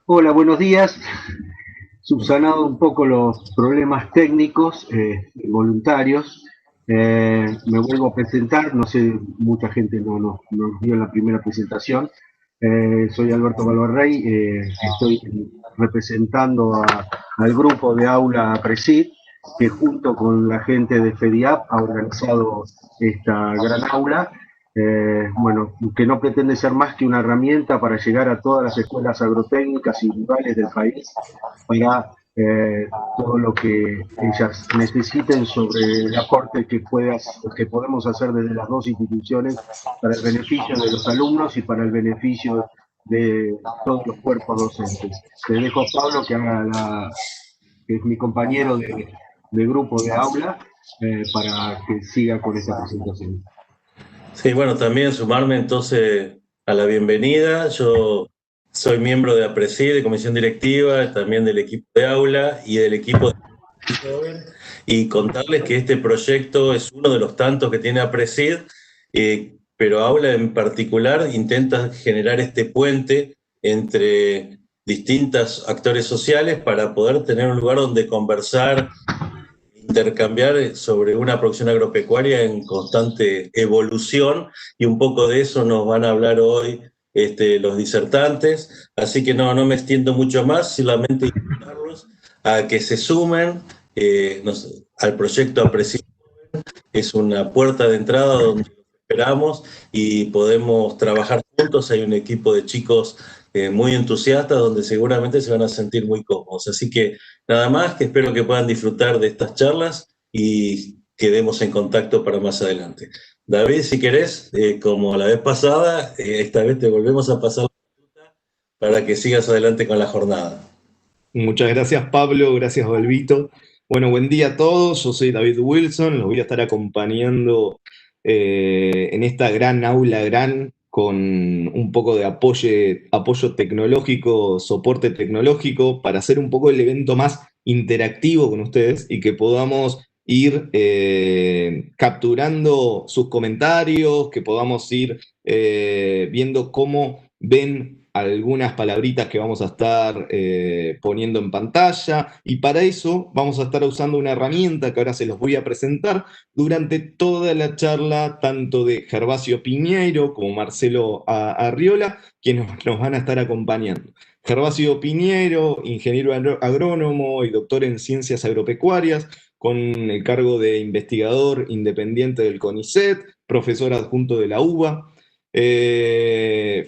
Hola, buenos días. Subsanado un poco los problemas técnicos voluntarios, me vuelvo a presentar. No sé, mucha gente no nos vio en la primera presentación. Soy Alberto Valvarrey, estoy representando al grupo de Aula Presid, que junto con la gente de FEDIAP ha organizado esta gran aula, bueno, que no pretende ser más que una herramienta para llegar a todas las escuelas agrotécnicas y rurales del país para todo lo que ellas necesiten sobre el aporte que podemos hacer desde las dos instituciones para el beneficio de los alumnos y para el beneficio de todos los cuerpos docentes. Te dejo a Pablo que es mi compañero de grupo de aula, para que siga con esta presentación. Sí, bueno, también sumarme entonces a la bienvenida. Yo soy miembro de APRESID, de comisión directiva, también del equipo de aula y del equipo de joven, y contarles que este proyecto es uno de los tantos que tiene APRESID, pero Aula en particular intenta generar este puente entre distintos actores sociales para poder tener un lugar donde conversar, intercambiar sobre una producción agropecuaria en constante evolución, y un poco de eso nos van a hablar hoy los disertantes. Así que no me extiendo mucho más, solamente invitarlos a que se sumen al proyecto Apreciación. Es una puerta de entrada donde los esperamos y podemos trabajar juntos. Hay un equipo de chicos muy entusiastas donde seguramente se van a sentir muy cómodos. Así que nada más, que espero que puedan disfrutar de estas charlas y quedemos en contacto para más adelante. David, si querés, como la vez pasada, esta vez te volvemos a pasar para que sigas adelante con la jornada. Muchas gracias, Pablo. Gracias, Balbito. Bueno, buen día a todos. Yo soy David Wilson. Los voy a estar acompañando en esta gran aula gran con un poco de apoyo tecnológico, soporte tecnológico, para hacer un poco el evento más interactivo con ustedes y que podamos ir capturando sus comentarios, que podamos ir viendo cómo ven algunas palabritas que vamos a estar poniendo en pantalla, y para eso vamos a estar usando una herramienta que ahora se los voy a presentar durante toda la charla, tanto de Gervasio Piñeiro como Marcelo Arriola, quienes nos van a estar acompañando. Gervasio Piñeiro, ingeniero agrónomo y doctor en ciencias agropecuarias, con el cargo de investigador independiente del CONICET, profesor adjunto de la UBA.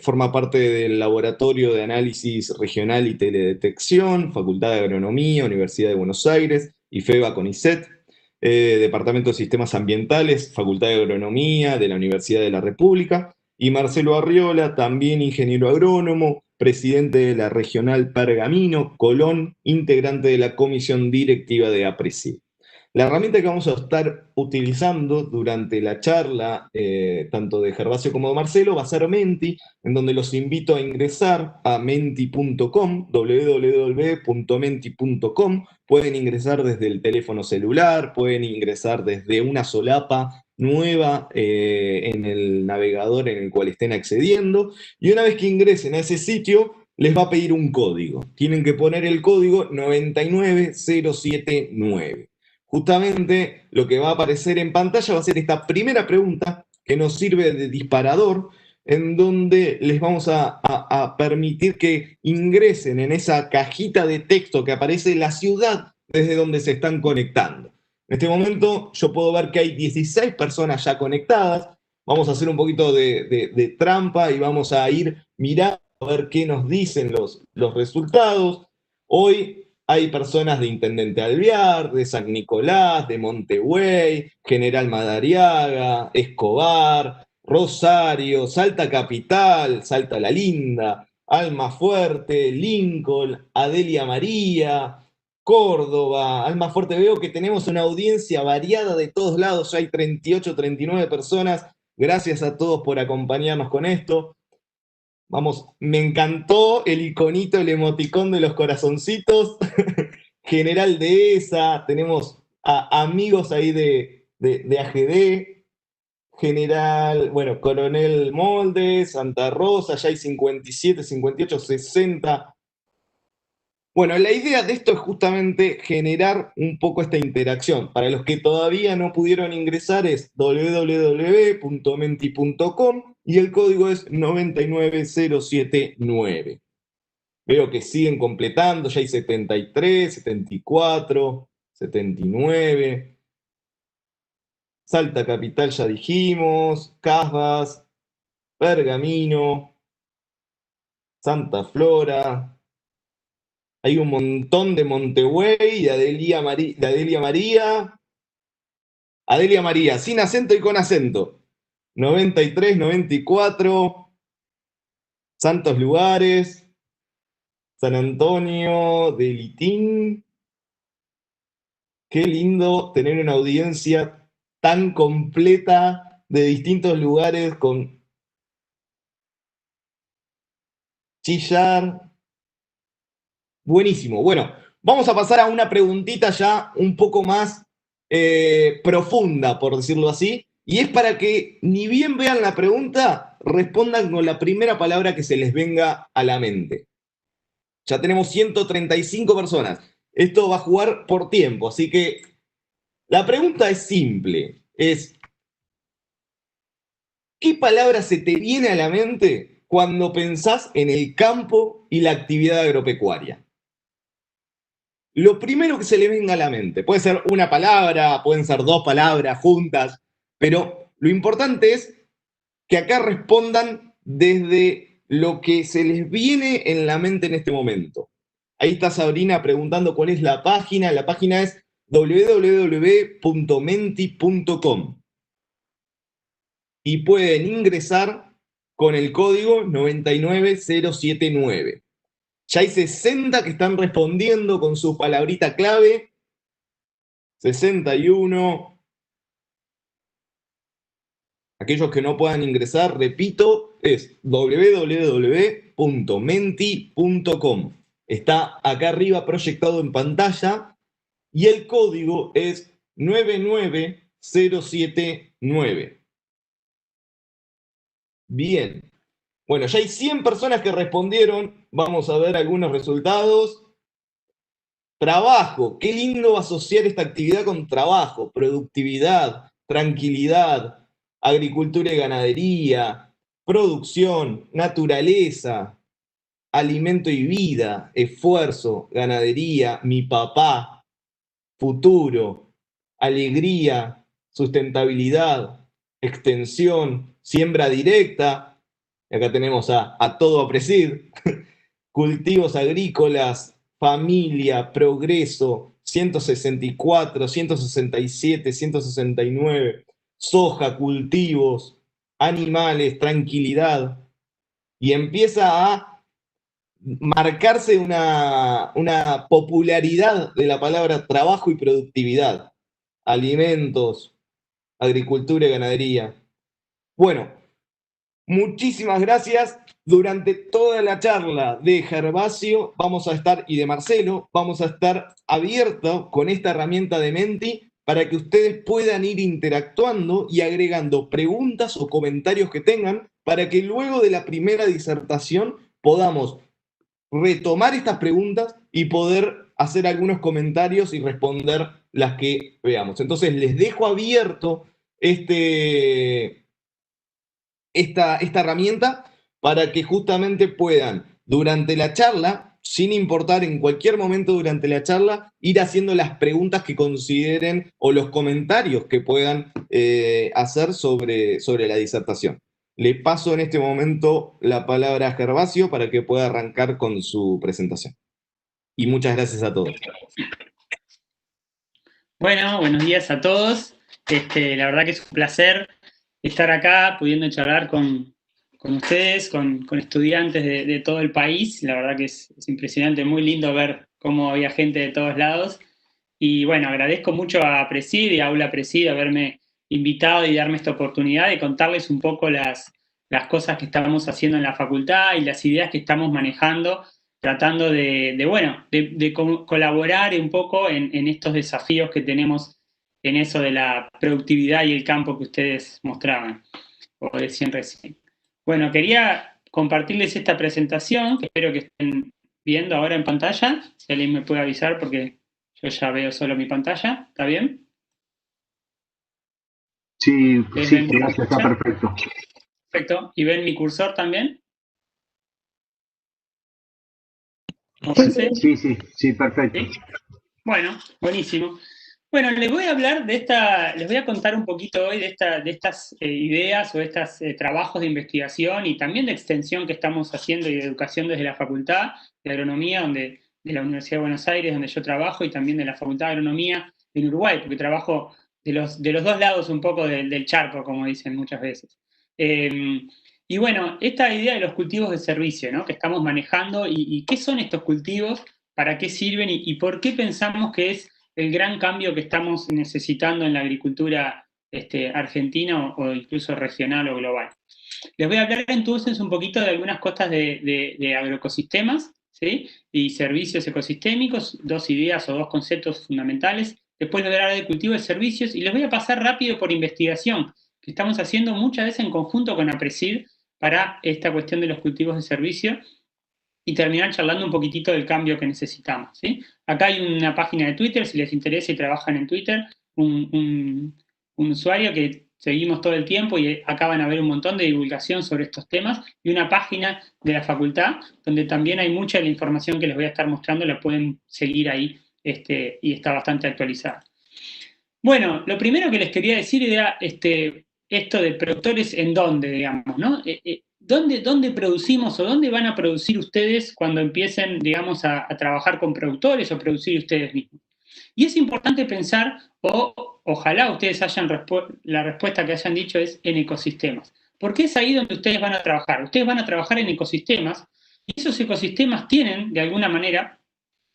Forma parte del Laboratorio de Análisis Regional y Teledetección, Facultad de Agronomía, Universidad de Buenos Aires, IFEBA CONICET. Departamento de Sistemas Ambientales, Facultad de Agronomía de la Universidad de la República. Y Marcelo Arriola, también ingeniero agrónomo, presidente de la Regional Pergamino, Colón, integrante de la comisión directiva de APRESID. La herramienta que vamos a estar utilizando durante la charla, tanto de Gervasio como de Marcelo, va a ser Menti, en donde los invito a ingresar a menti.com, www.menti.com. Pueden ingresar desde el teléfono celular, pueden ingresar desde una solapa nueva en el navegador en el cual estén accediendo, y una vez que ingresen a ese sitio, les va a pedir un código. Tienen que poner el código 99079. Justamente lo que va a aparecer en pantalla va a ser esta primera pregunta que nos sirve de disparador, en donde les vamos a permitir que ingresen en esa cajita de texto que aparece la ciudad desde donde se están conectando. En este momento yo puedo ver que hay 16 personas ya conectadas. Vamos a hacer un poquito de trampa y vamos a ir mirando a ver qué nos dicen los resultados. Hoy hay personas de Intendente Alvear, de San Nicolás, de Montevideo, General Madariaga, Escobar, Rosario, Salta Capital, Salta La Linda, Almafuerte, Lincoln, Adelia María, Córdoba, Almafuerte. Veo que tenemos una audiencia variada de todos lados, ya hay 38, 39 personas. Gracias a todos por acompañarnos con esto. Vamos, me encantó el iconito, el emoticón de los corazoncitos. General Dehesa, tenemos amigos ahí de AGD, General, bueno, Coronel Moldes, Santa Rosa, ya hay 57, 58, 60 Bueno, la idea de esto es justamente generar un poco esta interacción. Para los que todavía no pudieron ingresar es www.menti.com y el código es 99079. Veo que siguen completando, ya hay 73, 74, 79. Salta Capital ya dijimos, Casbas, Pergamino, Santa Flora. Hay un montón de Montevideo, de Adelia María. Adelia María, sin acento y con acento. 93, 94. Santos Lugares. San Antonio de Litín. Qué lindo tener una audiencia tan completa de distintos lugares con Chillar. Buenísimo. Bueno, vamos a pasar a una preguntita ya un poco más profunda, por decirlo así, y es para que ni bien vean la pregunta, respondan con la primera palabra que se les venga a la mente. Ya tenemos 135 personas. Esto va a jugar por tiempo, así que la pregunta es simple. ¿Qué palabra se te viene a la mente cuando pensás en el campo y la actividad agropecuaria? Lo primero que se le venga a la mente. Puede ser una palabra, pueden ser dos palabras juntas, pero lo importante es que acá respondan desde lo que se les viene en la mente en este momento. Ahí está Sabrina preguntando cuál es la página. La página es www.menti.com y pueden ingresar con el código 99079. Ya hay 60 que están respondiendo con su palabrita clave. 61. Aquellos que no puedan ingresar, repito, es www.menti.com. Está acá arriba proyectado en pantalla y el código es 99079. Bien. Bueno, ya hay 100 personas que respondieron. Vamos a ver algunos resultados. Trabajo. Qué lindo asociar esta actividad con trabajo, productividad, tranquilidad, agricultura y ganadería, producción, naturaleza, alimento y vida, esfuerzo, ganadería, mi papá, futuro, alegría, sustentabilidad, extensión, siembra directa. Y acá tenemos a todo Apresid, cultivos agrícolas, familia, progreso, 164, 167, 169, soja, cultivos, animales, tranquilidad. Y empieza a marcarse una popularidad de la palabra trabajo y productividad. Alimentos, agricultura y ganadería. Bueno, muchísimas gracias. Durante toda la charla de Gervasio vamos a estar, y de Marcelo, vamos a estar abiertos con esta herramienta de Menti para que ustedes puedan ir interactuando y agregando preguntas o comentarios que tengan para que luego de la primera disertación podamos retomar estas preguntas y poder hacer algunos comentarios y responder las que veamos. Entonces les dejo abierto esta herramienta para que justamente puedan, durante la charla, sin importar en cualquier momento durante la charla, ir haciendo las preguntas que consideren o los comentarios que puedan hacer sobre la disertación. Le paso en este momento la palabra a Gervasio para que pueda arrancar con su presentación. Y muchas gracias a todos. Bueno, buenos días a todos. La verdad que es un placer estar acá pudiendo charlar con ustedes, con estudiantes de todo el país. La verdad que es impresionante, muy lindo ver cómo había gente de todos lados. Y bueno, agradezco mucho a Presid y a Aula Presid haberme invitado y darme esta oportunidad de contarles un poco las cosas que estamos haciendo en la facultad y las ideas que estamos manejando, tratando de colaborar un poco en estos desafíos que tenemos en eso de la productividad y el campo que ustedes mostraban o decían recién. Bueno, quería compartirles esta presentación, que espero que estén viendo ahora en pantalla? Si alguien me puede avisar porque yo ya veo solo mi pantalla. ¿Está bien? Sí, ¿Ustedes sí, ven mi gracias, está pantalla? perfecto. Perfecto. ¿Y ven mi cursor también? ¿Moverse? Sí, sí, sí, perfecto. ¿Sí? Bueno, buenísimo. Bueno, les voy a hablar de les voy a contar un poquito hoy de estas ideas o de estos trabajos de investigación y también de extensión que estamos haciendo y de educación desde la Facultad de Agronomía, de la Universidad de Buenos Aires, donde yo trabajo, y también de la Facultad de Agronomía en Uruguay, porque trabajo de los dos lados un poco del charco, como dicen muchas veces. Y bueno, esta idea de los cultivos de servicio, ¿no?, que estamos manejando y qué son estos cultivos, para qué sirven y por qué pensamos que es el gran cambio que estamos necesitando en la agricultura argentina o incluso regional o global. Les voy a hablar entonces un poquito de algunas cosas de agroecosistemas, ¿sí?, y servicios ecosistémicos, dos ideas o dos conceptos fundamentales. Después les voy a hablar de cultivo de servicios y les voy a pasar rápido por investigación, que estamos haciendo muchas veces en conjunto con APRESID para esta cuestión de los cultivos de servicio, y terminar charlando un poquitito del cambio que necesitamos, ¿sí? Acá hay una página de Twitter, si les interesa y trabajan en Twitter, un usuario que seguimos todo el tiempo y acá van a ver un montón de divulgación sobre estos temas, y una página de la facultad donde también hay mucha de la información que les voy a estar mostrando, la pueden seguir ahí y está bastante actualizada. Bueno, lo primero que les quería decir era esto de productores en dónde, digamos, ¿no? ¿Dónde producimos o dónde van a producir ustedes cuando empiecen, digamos, a trabajar con productores o producir ustedes mismos? Y es importante pensar, ojalá ustedes hayan la respuesta que hayan dicho es en ecosistemas. Porque es ahí donde ustedes van a trabajar. Ustedes van a trabajar en ecosistemas y esos ecosistemas tienen, de alguna manera,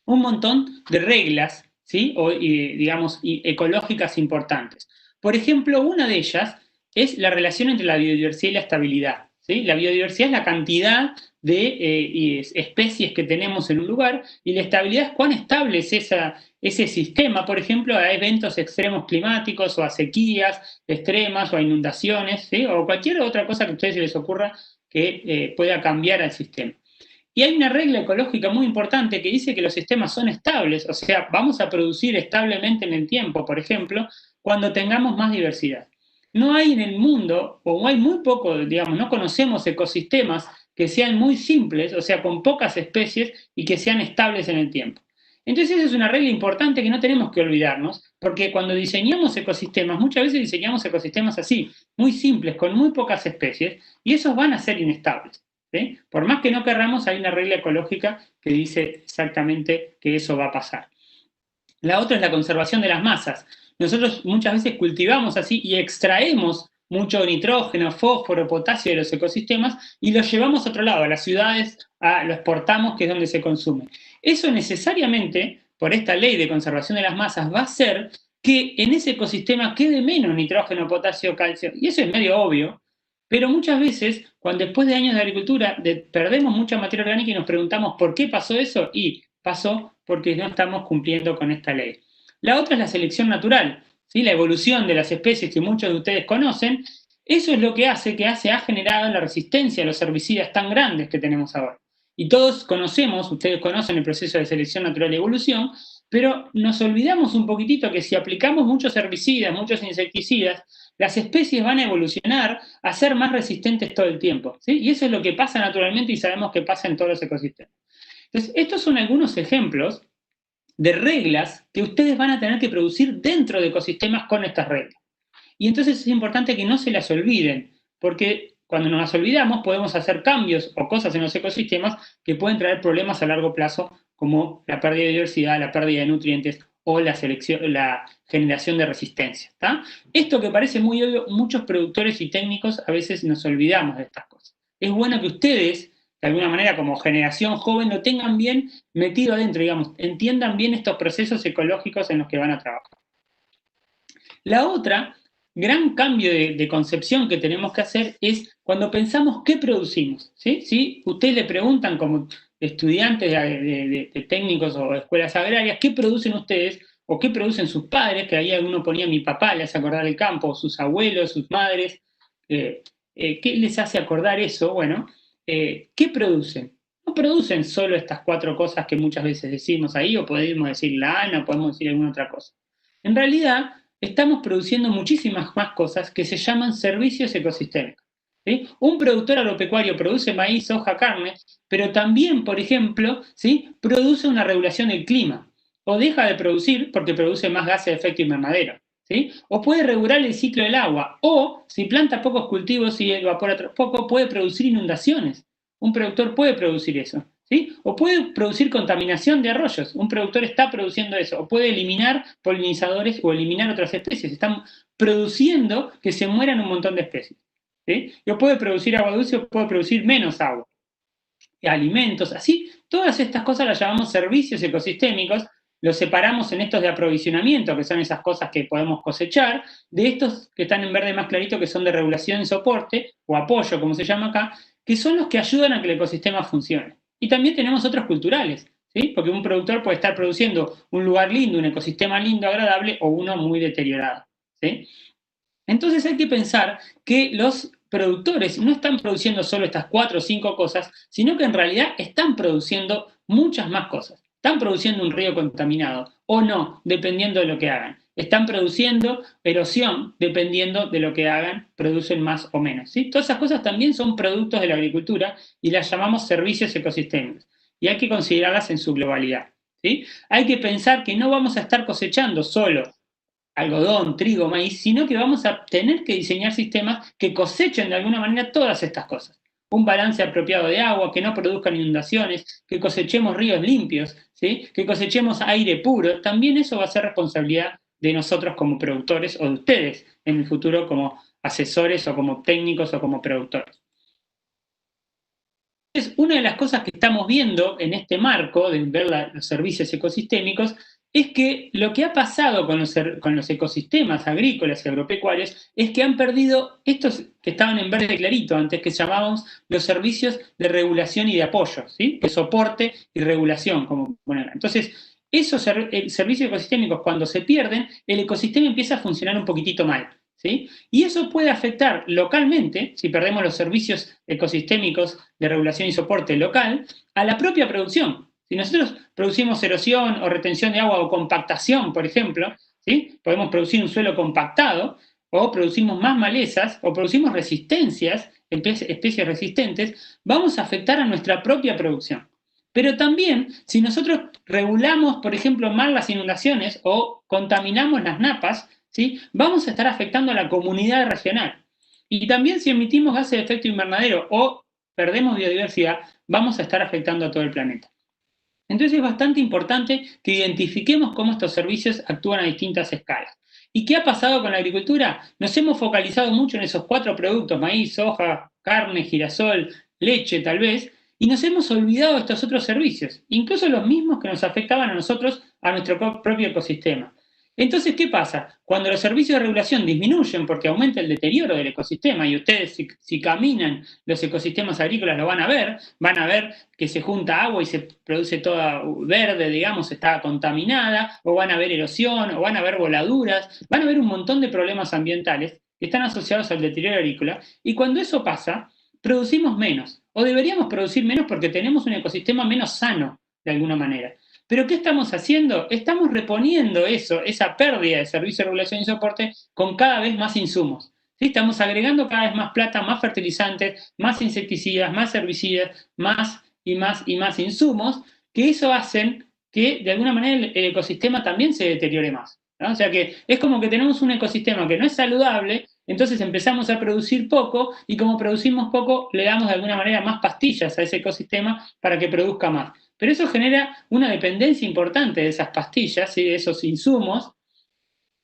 un montón de reglas, ¿sí?, digamos, ecológicas importantes. Por ejemplo, una de ellas es la relación entre la biodiversidad y la estabilidad, ¿sí? La biodiversidad es la cantidad de especies que tenemos en un lugar, y la estabilidad es cuán estable es ese sistema, por ejemplo, a eventos extremos climáticos o a sequías extremas o a inundaciones, ¿sí?, o cualquier otra cosa que a ustedes se les ocurra que pueda cambiar al sistema. Y hay una regla ecológica muy importante que dice que los sistemas son estables, o sea, vamos a producir establemente en el tiempo, por ejemplo, cuando tengamos más diversidad. No hay en el mundo, o hay muy poco, digamos, no conocemos ecosistemas que sean muy simples, o sea, con pocas especies y que sean estables en el tiempo. Entonces esa es una regla importante que no tenemos que olvidarnos, porque cuando diseñamos ecosistemas, muchas veces diseñamos ecosistemas así, muy simples, con muy pocas especies, y esos van a ser inestables. ¿Sí? Por más que no querramos, hay una regla ecológica que dice exactamente que eso va a pasar. La otra es la conservación de las masas. Nosotros muchas veces cultivamos así y extraemos mucho nitrógeno, fósforo, potasio de los ecosistemas y los llevamos a otro lado, a las ciudades, lo exportamos, que es donde se consume. Eso necesariamente, por esta ley de conservación de las masas, va a hacer que en ese ecosistema quede menos nitrógeno, potasio, calcio, y eso es medio obvio, pero muchas veces, cuando después de años de agricultura perdemos mucha materia orgánica y nos preguntamos por qué pasó eso, y pasó porque no estamos cumpliendo con esta ley. La otra es la selección natural, ¿sí?, la evolución de las especies que muchos de ustedes conocen. Eso es lo que ha generado la resistencia a los herbicidas tan grandes que tenemos ahora. Y todos conocemos, ustedes conocen el proceso de selección natural y evolución, pero nos olvidamos un poquitito que si aplicamos muchos herbicidas, muchos insecticidas, las especies van a evolucionar a ser más resistentes todo el tiempo, ¿sí? Y eso es lo que pasa naturalmente y sabemos que pasa en todos los ecosistemas. Entonces, estos son algunos ejemplos de reglas que ustedes van a tener que producir dentro de ecosistemas con estas reglas. Y entonces es importante que no se las olviden, porque cuando nos las olvidamos podemos hacer cambios o cosas en los ecosistemas que pueden traer problemas a largo plazo, como la pérdida de diversidad, la pérdida de nutrientes o la generación de resistencia. ¿Tá? Esto que parece muy obvio, muchos productores y técnicos a veces nos olvidamos de estas cosas. Es bueno que ustedes, de alguna manera, como generación joven, lo tengan bien metido adentro, digamos, entiendan bien estos procesos ecológicos en los que van a trabajar. La otra gran cambio de concepción que tenemos que hacer es cuando pensamos qué producimos. ¿Sí? ¿Sí? Ustedes le preguntan como estudiantes de técnicos o escuelas agrarias, ¿qué producen ustedes? O qué producen sus padres, que ahí alguno ponía mi papá, le hace acordar el campo, o sus abuelos, sus madres. ¿Qué les hace acordar eso? Bueno, ¿qué producen? producen solo estas 4 cosas que muchas veces decimos ahí, o podemos decir lana, o podemos decir alguna otra cosa. En realidad, estamos produciendo muchísimas más cosas que se llaman servicios ecosistémicos. ¿Sí? Un productor agropecuario produce maíz, soja, carne, pero también, por ejemplo, ¿sí?, produce una regulación del clima, o deja de producir porque produce más gases de efecto invernadero, ¿sí? O puede regular el ciclo del agua, o si planta pocos cultivos y evapora poco, puede producir inundaciones. Un productor puede producir eso, ¿sí? O puede producir contaminación de arroyos, un productor está produciendo eso, o puede eliminar polinizadores o eliminar otras especies, están produciendo que se mueran un montón de especies. ¿Sí? Yo puedo producir agua dulce o puedo producir menos agua, alimentos, así, todas estas cosas las llamamos servicios ecosistémicos, los separamos en estos de aprovisionamiento, que son esas cosas que podemos cosechar, de estos que están en verde más clarito, que son de regulación y soporte, o apoyo, como se llama acá, que son los que ayudan a que el ecosistema funcione. Y también tenemos otros culturales, ¿sí? Porque un productor puede estar produciendo un lugar lindo, un ecosistema lindo, agradable, o uno muy deteriorado, ¿sí? Entonces hay que pensar que los productores no están produciendo solo estas 4 o 5 cosas, sino que en realidad están produciendo muchas más cosas. Están produciendo un río contaminado o no, dependiendo de lo que hagan. Están produciendo erosión, dependiendo de lo que hagan, producen más o menos. ¿Sí? Todas esas cosas también son productos de la agricultura y las llamamos servicios ecosistémicos. Y hay que considerarlas en su globalidad. ¿Sí? Hay que pensar que no vamos a estar cosechando solo algodón, trigo, maíz, sino que vamos a tener que diseñar sistemas que cosechen de alguna manera todas estas cosas. Un balance apropiado de agua, que no produzcan inundaciones, que cosechemos ríos limpios, ¿sí? Que cosechemos aire puro. También eso va a ser responsabilidad de nosotros como productores o de ustedes en el futuro como asesores o como técnicos o como productores. Entonces, una de las cosas que estamos viendo en este marco de ver los servicios ecosistémicos es que lo que ha pasado con los ecosistemas agrícolas y agropecuarios es que han perdido estos que estaban en verde clarito antes, que llamábamos los servicios de regulación y de apoyo, ¿sí? De soporte y regulación. Entonces, esos servicios ecosistémicos, cuando se pierden, el ecosistema empieza a funcionar un poquitito mal. ¿Sí? Y eso puede afectar localmente, si perdemos los servicios ecosistémicos de regulación y soporte local, a la propia producción. Si nosotros producimos erosión o retención de agua o compactación, por ejemplo, ¿sí? Podemos producir un suelo compactado, o producimos más malezas, o producimos resistencias, especies resistentes, vamos a afectar a nuestra propia producción. Pero también, si nosotros regulamos, por ejemplo, mal las inundaciones o contaminamos las napas, ¿sí? Vamos a estar afectando a la comunidad regional. Y también si emitimos gases de efecto invernadero o perdemos biodiversidad, vamos a estar afectando a todo el planeta. Entonces es bastante importante que identifiquemos cómo estos servicios actúan a distintas escalas. ¿Y qué ha pasado con la agricultura? Nos hemos focalizado mucho en esos 4 productos, maíz, soja, carne, girasol, leche tal vez, y nos hemos olvidado de estos otros servicios, incluso los mismos que nos afectaban a nosotros, a nuestro propio ecosistema. Entonces, ¿qué pasa? Cuando los servicios de regulación disminuyen porque aumenta el deterioro del ecosistema, y ustedes si caminan los ecosistemas agrícolas lo van a ver que se junta agua y se produce toda verde, digamos, está contaminada, o van a ver erosión, o van a ver voladuras, van a ver un montón de problemas ambientales que están asociados al deterioro agrícola, y cuando eso pasa, producimos menos, o deberíamos producir menos porque tenemos un ecosistema menos sano, de alguna manera. Pero ¿qué estamos haciendo? Estamos reponiendo esa pérdida de servicio de regulación y soporte con cada vez más insumos. ¿Sí? Estamos agregando cada vez más plata, más fertilizantes, más insecticidas, más herbicidas, más y más y más insumos, que eso hacen que de alguna manera el ecosistema también se deteriore más, ¿no? O sea que es como que tenemos un ecosistema que no es saludable, entonces empezamos a producir poco y como producimos poco le damos de alguna manera más pastillas a ese ecosistema para que produzca más. Pero eso genera una dependencia importante de esas pastillas y de esos insumos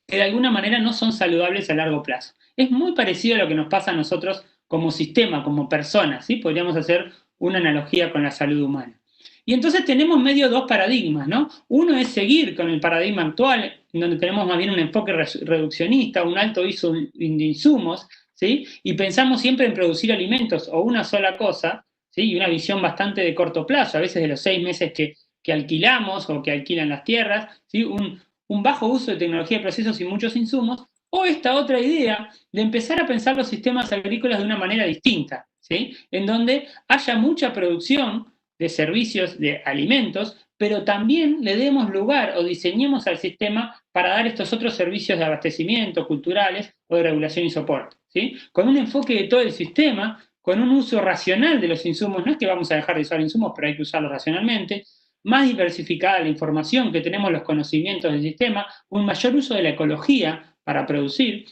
que de alguna manera no son saludables a largo plazo. Es muy parecido a lo que nos pasa a nosotros como sistema, como personas, ¿sí? Podríamos hacer una analogía con la salud humana. Y entonces tenemos medio 2 paradigmas, ¿no? Uno es seguir con el paradigma actual, en donde tenemos más bien un enfoque reduccionista, un alto uso de insumos, ¿sí? Y pensamos siempre en producir alimentos o una sola cosa, ¿sí? Y una visión bastante de corto plazo, a veces de los 6 meses que alquilamos o que alquilan las tierras, ¿sí? Un bajo uso de tecnología de procesos y muchos insumos, o esta otra idea de empezar a pensar los sistemas agrícolas de una manera distinta, ¿sí? En donde haya mucha producción de servicios, de alimentos, pero también le demos lugar o diseñemos al sistema para dar estos otros servicios de abastecimiento, culturales o de regulación y soporte, ¿sí? Con un enfoque de todo el sistema, con un uso racional de los insumos, no es que vamos a dejar de usar insumos, pero hay que usarlos racionalmente, más diversificada la información, que tenemos los conocimientos del sistema, un mayor uso de la ecología para producir,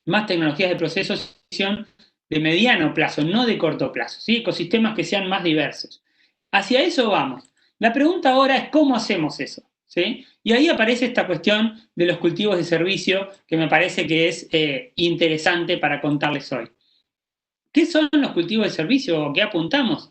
más tecnologías de procesión de mediano plazo, no de corto plazo, ¿sí? Ecosistemas que sean más diversos. Hacia eso vamos. La pregunta ahora es cómo hacemos eso, ¿sí? Y ahí aparece esta cuestión de los cultivos de servicio que me parece que es interesante para contarles hoy. ¿Qué son los cultivos de servicio o qué apuntamos?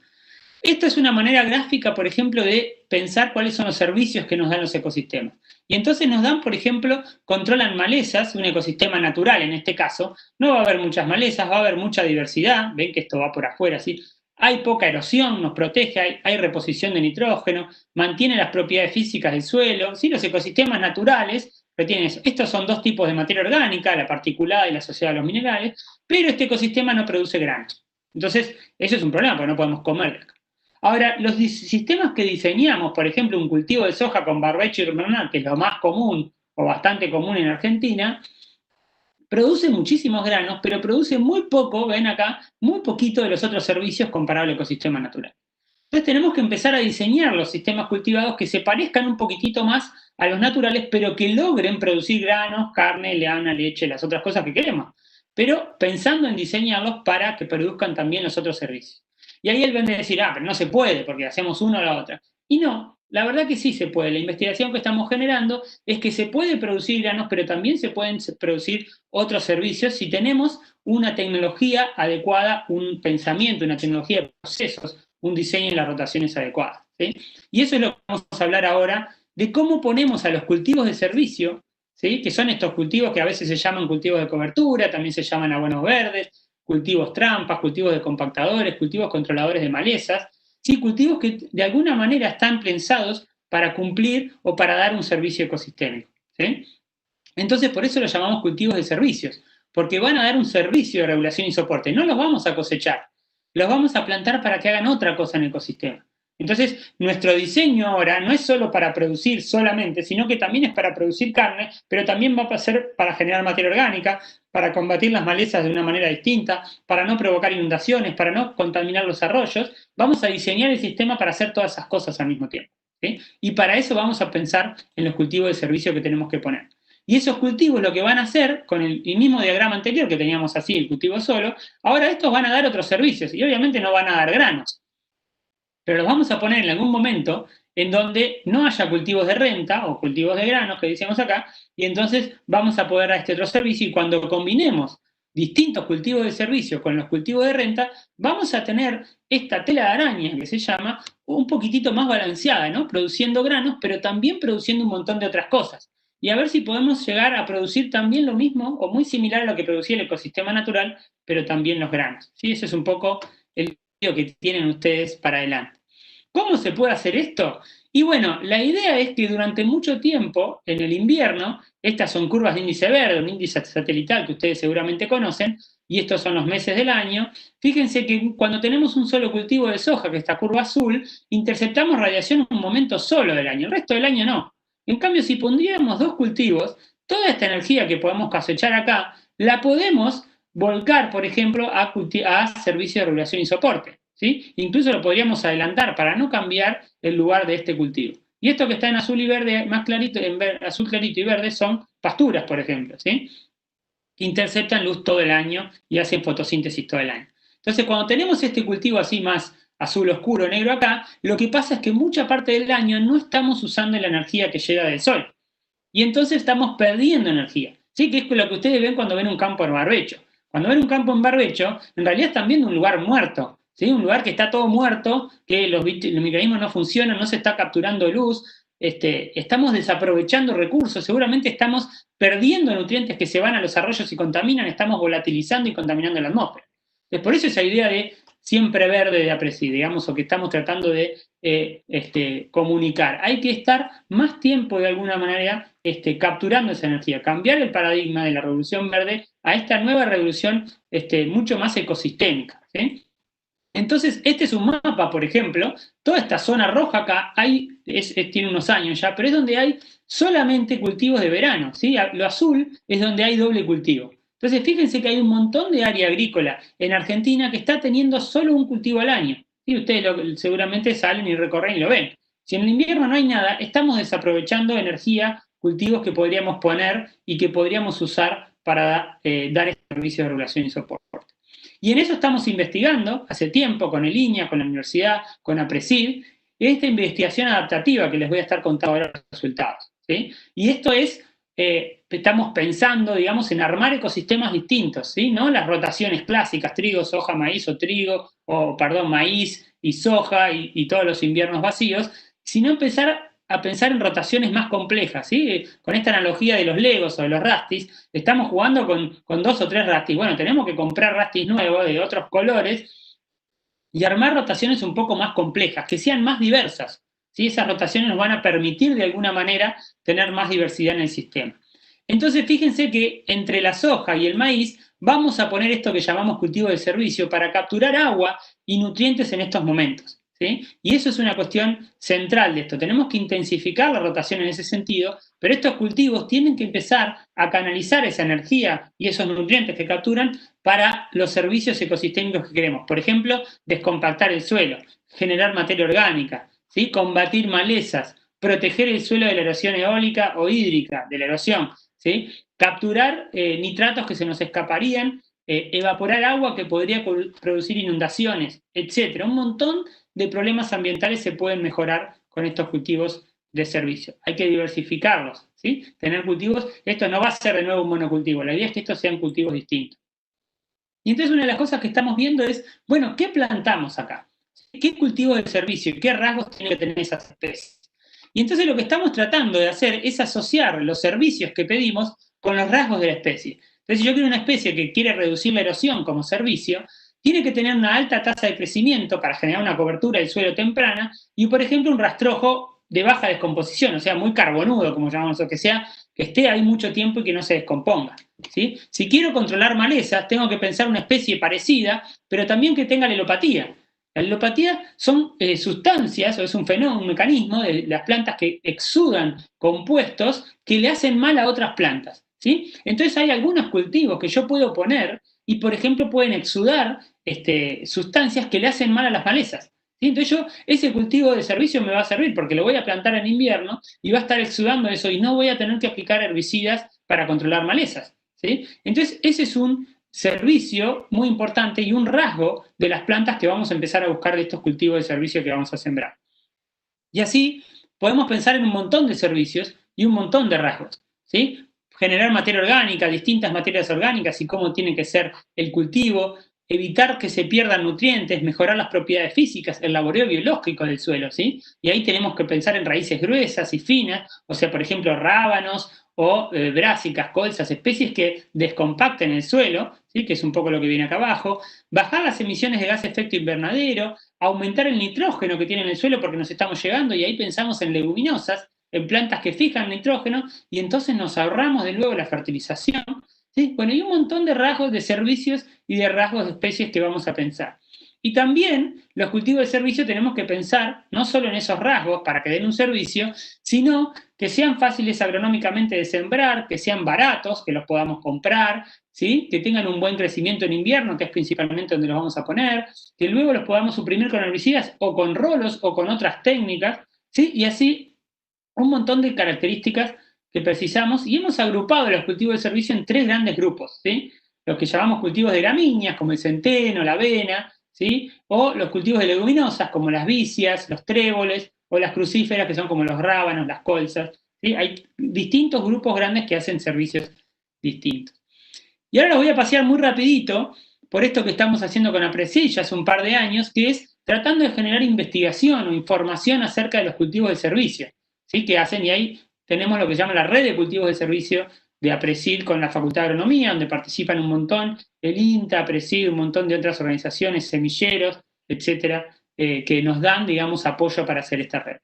Esta es una manera gráfica, por ejemplo, de pensar cuáles son los servicios que nos dan los ecosistemas. Y entonces nos dan, por ejemplo, controlan malezas, un ecosistema natural en este caso. No va a haber muchas malezas, va a haber mucha diversidad. Ven que esto va por afuera, ¿sí? Hay poca erosión, nos protege, hay reposición de nitrógeno, mantiene las propiedades físicas del suelo. ¿Sí? Los ecosistemas naturales retienen eso. Estos son dos tipos de materia orgánica, la particulada y la asociada a los minerales, pero este ecosistema no produce granos. Entonces, eso es un problema, porque no podemos comer. Ahora, los sistemas que diseñamos, por ejemplo, un cultivo de soja con barbecho invernal, que es lo más común o bastante común en Argentina, produce muchísimos granos, pero produce muy poco, ven acá, muy poquito de los otros servicios comparado al ecosistema natural. Entonces tenemos que empezar a diseñar los sistemas cultivados que se parezcan un poquitito más a los naturales, pero que logren producir granos, carne, lana, leche, las otras cosas que queremos, pero pensando en diseñarlos para que produzcan también los otros servicios. Y ahí él viene a decir, pero no se puede porque hacemos una o la otra. Y no, la verdad que sí se puede. La investigación que estamos generando es que se puede producir granos, pero también se pueden producir otros servicios si tenemos una tecnología adecuada, un pensamiento, una tecnología de procesos, un diseño y las rotaciones adecuadas, ¿sí? Y eso es lo que vamos a hablar ahora, de cómo ponemos a los cultivos de servicio, ¿sí? Que son estos cultivos que a veces se llaman cultivos de cobertura, también se llaman abonos verdes, cultivos trampas, cultivos de compactadores, cultivos controladores de malezas, ¿sí? Cultivos que de alguna manera están pensados para cumplir o para dar un servicio ecosistémico, ¿sí? Entonces, por eso los llamamos cultivos de servicios, porque van a dar un servicio de regulación y soporte. No los vamos a cosechar, los vamos a plantar para que hagan otra cosa en el ecosistema. Entonces, nuestro diseño ahora no es solo para producir solamente, sino que también es para producir carne, pero también va a ser para generar materia orgánica, para combatir las malezas de una manera distinta, para no provocar inundaciones, para no contaminar los arroyos. Vamos a diseñar el sistema para hacer todas esas cosas al mismo tiempo, ¿sí? Y para eso vamos a pensar en los cultivos de servicio que tenemos que poner. Y esos cultivos lo que van a hacer, con el mismo diagrama anterior que teníamos así, el cultivo solo, ahora estos van a dar otros servicios y obviamente no van a dar granos. Pero los vamos a poner en algún momento en donde no haya cultivos de renta o cultivos de granos, que decíamos acá, y entonces vamos a poder dar este otro servicio y cuando combinemos distintos cultivos de servicio con los cultivos de renta, vamos a tener esta tela de araña que se llama un poquitito más balanceada, ¿no? Produciendo granos, pero también produciendo un montón de otras cosas. Y a ver si podemos llegar a producir también lo mismo o muy similar a lo que producía el ecosistema natural, pero también los granos, ¿sí? Ese es un poco el que tienen ustedes para adelante. ¿Cómo se puede hacer esto? Y bueno, la idea es que durante mucho tiempo, en el invierno, estas son curvas de índice verde, un índice satelital que ustedes seguramente conocen, y estos son los meses del año. Fíjense que cuando tenemos un solo cultivo de soja, que es esta curva azul, interceptamos radiación en un momento solo del año, el resto del año no. En cambio, si pondríamos dos cultivos, toda esta energía que podemos cosechar acá, la podemos volcar, por ejemplo, a servicios de regulación y soporte, ¿sí? Incluso lo podríamos adelantar para no cambiar el lugar de este cultivo. Y esto que está en azul y verde, más clarito, azul clarito y verde, son pasturas, por ejemplo, ¿sí? Interceptan luz todo el año y hacen fotosíntesis todo el año. Entonces, cuando tenemos este cultivo así más azul oscuro, negro acá, lo que pasa es que mucha parte del año no estamos usando la energía que llega del sol. Y entonces estamos perdiendo energía, ¿sí? Que es lo que ustedes ven cuando ven un campo en barbecho. Cuando ven un campo en barbecho, en realidad están viendo un lugar muerto, ¿sí? Un lugar que está todo muerto, que los microorganismos no funcionan, no se está capturando luz, estamos desaprovechando recursos, seguramente estamos perdiendo nutrientes que se van a los arroyos y contaminan, estamos volatilizando y contaminando la atmósfera. Entonces, por eso esa idea de siempre verde de APRESID, digamos, o que estamos tratando de comunicar. Hay que estar más tiempo de alguna manera capturando esa energía, cambiar el paradigma de la revolución verde a esta nueva revolución mucho más ecosistémica, ¿sí? Entonces, este es un mapa, por ejemplo, toda esta zona roja acá tiene unos años ya, pero es donde hay solamente cultivos de verano, ¿sí? Lo azul es donde hay doble cultivo. Entonces, fíjense que hay un montón de área agrícola en Argentina que está teniendo solo un cultivo al año. Y ustedes seguramente salen y recorren y lo ven. Si en el invierno no hay nada, estamos desaprovechando energía, cultivos que podríamos poner y que podríamos usar para dar este servicio de regulación y soporte. Y en eso estamos investigando hace tiempo con el INIA, con la universidad, con APRESID, esta investigación adaptativa que les voy a estar contando ahora los resultados. ¿Sí? Y esto es, estamos pensando, digamos, en armar ecosistemas distintos, ¿sí? No las rotaciones clásicas, trigo, soja, maíz o trigo, o perdón, maíz y soja y todos los inviernos vacíos, sino empezar a pensar en rotaciones más complejas, ¿sí? Con esta analogía de los Legos o de los Rastis, estamos jugando con 2 o 3 Rastis. Bueno, tenemos que comprar Rastis nuevos de otros colores y armar rotaciones un poco más complejas, que sean más diversas, ¿sí? Esas rotaciones nos van a permitir de alguna manera tener más diversidad en el sistema. Entonces, fíjense que entre la soja y el maíz vamos a poner esto que llamamos cultivo de servicio para capturar agua y nutrientes en estos momentos. ¿Sí? Y eso es una cuestión central de esto. Tenemos que intensificar la rotación en ese sentido, pero estos cultivos tienen que empezar a canalizar esa energía y esos nutrientes que capturan para los servicios ecosistémicos que queremos. Por ejemplo, descompactar el suelo, generar materia orgánica, ¿sí? Combatir malezas, proteger el suelo de la erosión eólica o hídrica, de la erosión, ¿sí? Capturar nitratos que se nos escaparían, evaporar agua que podría producir inundaciones, etc. Un montón de problemas ambientales se pueden mejorar con estos cultivos de servicio. Hay que diversificarlos, ¿sí? Tener cultivos, esto no va a ser de nuevo un monocultivo, la idea es que estos sean cultivos distintos. Y entonces una de las cosas que estamos viendo es, bueno, ¿qué plantamos acá? ¿Qué cultivo de servicio? ¿Qué rasgos tienen que tener esas especies? Y entonces lo que estamos tratando de hacer es asociar los servicios que pedimos con los rasgos de la especie. Entonces, si yo quiero una especie que quiere reducir la erosión como servicio, tiene que tener una alta tasa de crecimiento para generar una cobertura del suelo temprana y, por ejemplo, un rastrojo de baja descomposición, o sea, muy carbonudo, como llamamos, o que esté ahí mucho tiempo y que no se descomponga. ¿Sí? Si quiero controlar malezas, tengo que pensar una especie parecida, pero también que tenga alelopatía. La alelopatía son sustancias, o es un fenómeno, un mecanismo de las plantas que exudan compuestos que le hacen mal a otras plantas. ¿Sí? Entonces hay algunos cultivos que yo puedo poner y, por ejemplo, pueden exudar sustancias que le hacen mal a las malezas. ¿Sí? Entonces ese cultivo de servicio me va a servir porque lo voy a plantar en invierno y va a estar exudando eso y no voy a tener que aplicar herbicidas para controlar malezas. ¿Sí? Entonces, ese es un servicio muy importante y un rasgo de las plantas que vamos a empezar a buscar de estos cultivos de servicio que vamos a sembrar. Y así podemos pensar en un montón de servicios y un montón de rasgos. ¿Sí? Generar materia orgánica, distintas materias orgánicas y cómo tiene que ser el cultivo, evitar que se pierdan nutrientes, mejorar las propiedades físicas, el laboreo biológico del suelo, ¿sí? Y ahí tenemos que pensar en raíces gruesas y finas, o sea, por ejemplo, rábanos o brásicas, colzas, especies que descompacten el suelo, ¿sí? Que es un poco lo que viene acá abajo, bajar las emisiones de gas de efecto invernadero, aumentar el nitrógeno que tiene en el suelo porque nos estamos llegando, y ahí pensamos en leguminosas, en plantas que fijan nitrógeno, y entonces nos ahorramos de nuevo la fertilización. ¿Sí? Bueno, hay un montón de rasgos de servicios y de rasgos de especies que vamos a pensar. Y también los cultivos de servicio tenemos que pensar no solo en esos rasgos para que den un servicio, sino que sean fáciles agronómicamente de sembrar, que sean baratos, que los podamos comprar, ¿sí? Que tengan un buen crecimiento en invierno, que es principalmente donde los vamos a poner, que luego los podamos suprimir con herbicidas o con rolos o con otras técnicas, ¿sí? Y así un montón de características que precisamos, y hemos agrupado los cultivos de servicio en 3 grandes grupos, ¿sí? Los que llamamos cultivos de gramíneas, como el centeno, la avena, ¿sí? O los cultivos de leguminosas, como las vicias, los tréboles, o las crucíferas, que son como los rábanos, las colzas, ¿sí? Hay distintos grupos grandes que hacen servicios distintos. Y ahora los voy a pasear muy rapidito por esto que estamos haciendo con APRESID ya hace un par de años, que es tratando de generar investigación o información acerca de los cultivos de servicio, ¿sí? Que hacen, y ahí tenemos lo que se llama la red de cultivos de servicio de APRESID con la Facultad de Agronomía, donde participan un montón, el INTA, APRESID, un montón de otras organizaciones, semilleros, etcétera, que nos dan, digamos, apoyo para hacer esta red.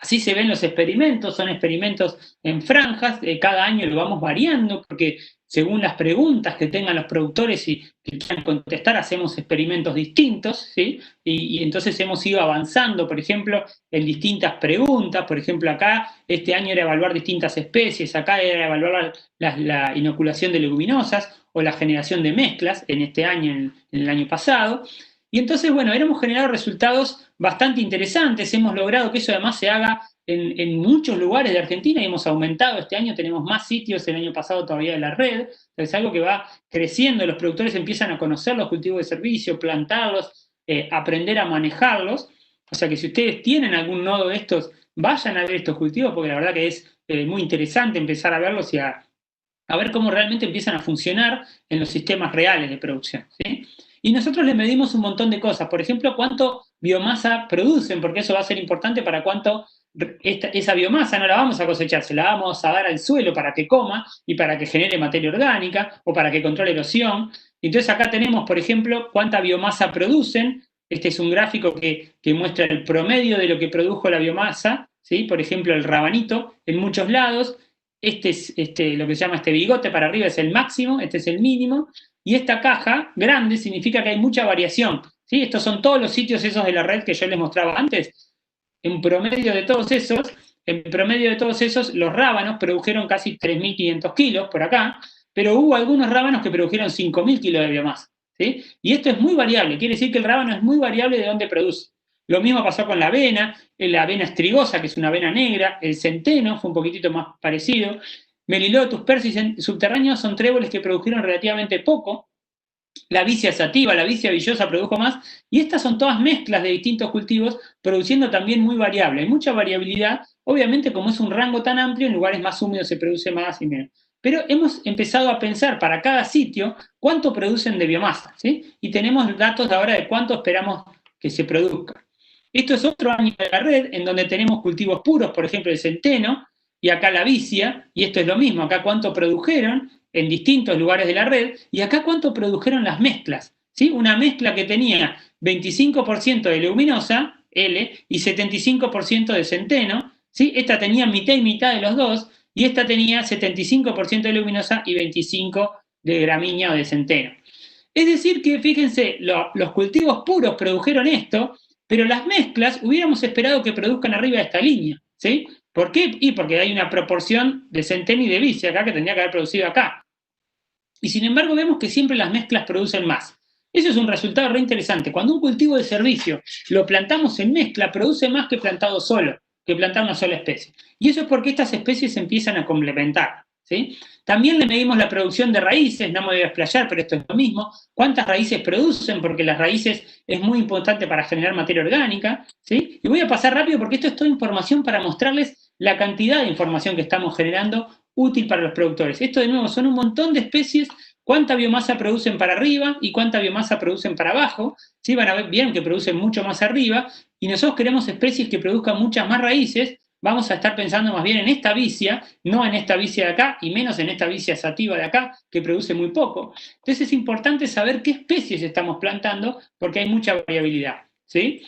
Así se ven los experimentos, son experimentos en franjas, cada año lo vamos variando, porque según las preguntas que tengan los productores y que quieran contestar, hacemos experimentos distintos, ¿sí? Y entonces hemos ido avanzando, por ejemplo, en distintas preguntas. Por ejemplo, acá este año era evaluar distintas especies, acá era evaluar la inoculación de leguminosas o la generación de mezclas en este año, en el año pasado. Y entonces, bueno, hemos generado resultados bastante interesantes, hemos logrado que eso además se haga en muchos lugares de Argentina y hemos aumentado este año, tenemos más sitios el año pasado todavía de la red, es algo que va creciendo, los productores empiezan a conocer los cultivos de servicio, plantarlos, aprender a manejarlos, o sea que si ustedes tienen algún nodo de estos, vayan a ver estos cultivos, porque la verdad que es muy interesante empezar a verlos y a ver cómo realmente empiezan a funcionar en los sistemas reales de producción, ¿sí? Y nosotros les medimos un montón de cosas, por ejemplo, cuánto biomasa producen, porque eso va a ser importante para cuánto esa biomasa no la vamos a cosechar, se la vamos a dar al suelo para que coma y para que genere materia orgánica o para que controle erosión. Entonces acá tenemos, por ejemplo, cuánta biomasa producen. Este es un gráfico que muestra el promedio de lo que produjo la biomasa, ¿sí? Por ejemplo, el rabanito en muchos lados. Este es lo que se llama este bigote para arriba es el máximo, este es el mínimo, y esta caja grande significa que hay mucha variación, ¿sí? Estos son todos los sitios esos de la red que yo les mostraba antes. En promedio de todos esos, los rábanos produjeron casi 3.500 kilos por acá, pero hubo algunos rábanos que produjeron 5.000 kilos de biomasa, ¿sí? Y esto es muy variable, quiere decir que el rábano es muy variable de dónde produce. Lo mismo pasó con la avena estrigosa, que es una avena negra, el centeno fue un poquitito más parecido, Melilotus, Persis subterráneos son tréboles que produjeron relativamente poco, la vicia sativa, la vicia villosa produjo más, y estas son todas mezclas de distintos cultivos, produciendo también muy variable. Hay mucha variabilidad, obviamente como es un rango tan amplio, en lugares más húmedos se produce más y menos. Pero hemos empezado a pensar para cada sitio cuánto producen de biomasa, ¿sí? Y tenemos datos ahora de cuánto esperamos que se produzca. Esto es otro año de la red, en donde tenemos cultivos puros, por ejemplo el centeno, y acá la vicia, y esto es lo mismo, acá cuánto produjeron en distintos lugares de la red, y acá cuánto produjeron las mezclas, ¿sí? Una mezcla que tenía 25% de leguminosa, L, y 75% de centeno, ¿sí? Esta tenía mitad y mitad de los dos, y esta tenía 75% de leguminosa y 25% de gramínea o de centeno. Es decir que, fíjense, los cultivos puros produjeron esto, pero las mezclas hubiéramos esperado que produzcan arriba de esta línea, ¿sí? ¿Por qué? Y porque hay una proporción de centeno y de vicia acá que tendría que haber producido acá. Y sin embargo vemos que siempre las mezclas producen más. Eso es un resultado re interesante. Cuando un cultivo de servicio lo plantamos en mezcla, produce más que plantado solo, que plantar una sola especie. Y eso es porque estas especies se empiezan a complementar, ¿sí? También le medimos la producción de raíces, no me voy a explayar, pero esto es lo mismo. ¿Cuántas raíces producen? Porque las raíces es muy importante para generar materia orgánica, ¿sí? Y voy a pasar rápido porque esto es toda información para mostrarles la cantidad de información que estamos generando útil para los productores. Esto de nuevo son un montón de especies, cuánta biomasa producen para arriba y cuánta biomasa producen para abajo, ¿sí? Van a ver bien que producen mucho más arriba, y nosotros queremos especies que produzcan muchas más raíces. Vamos a estar pensando más bien en esta vicia, no en esta vicia de acá, y menos en esta vicia sativa de acá, que produce muy poco. Entonces es importante saber qué especies estamos plantando, porque hay mucha variabilidad, ¿sí?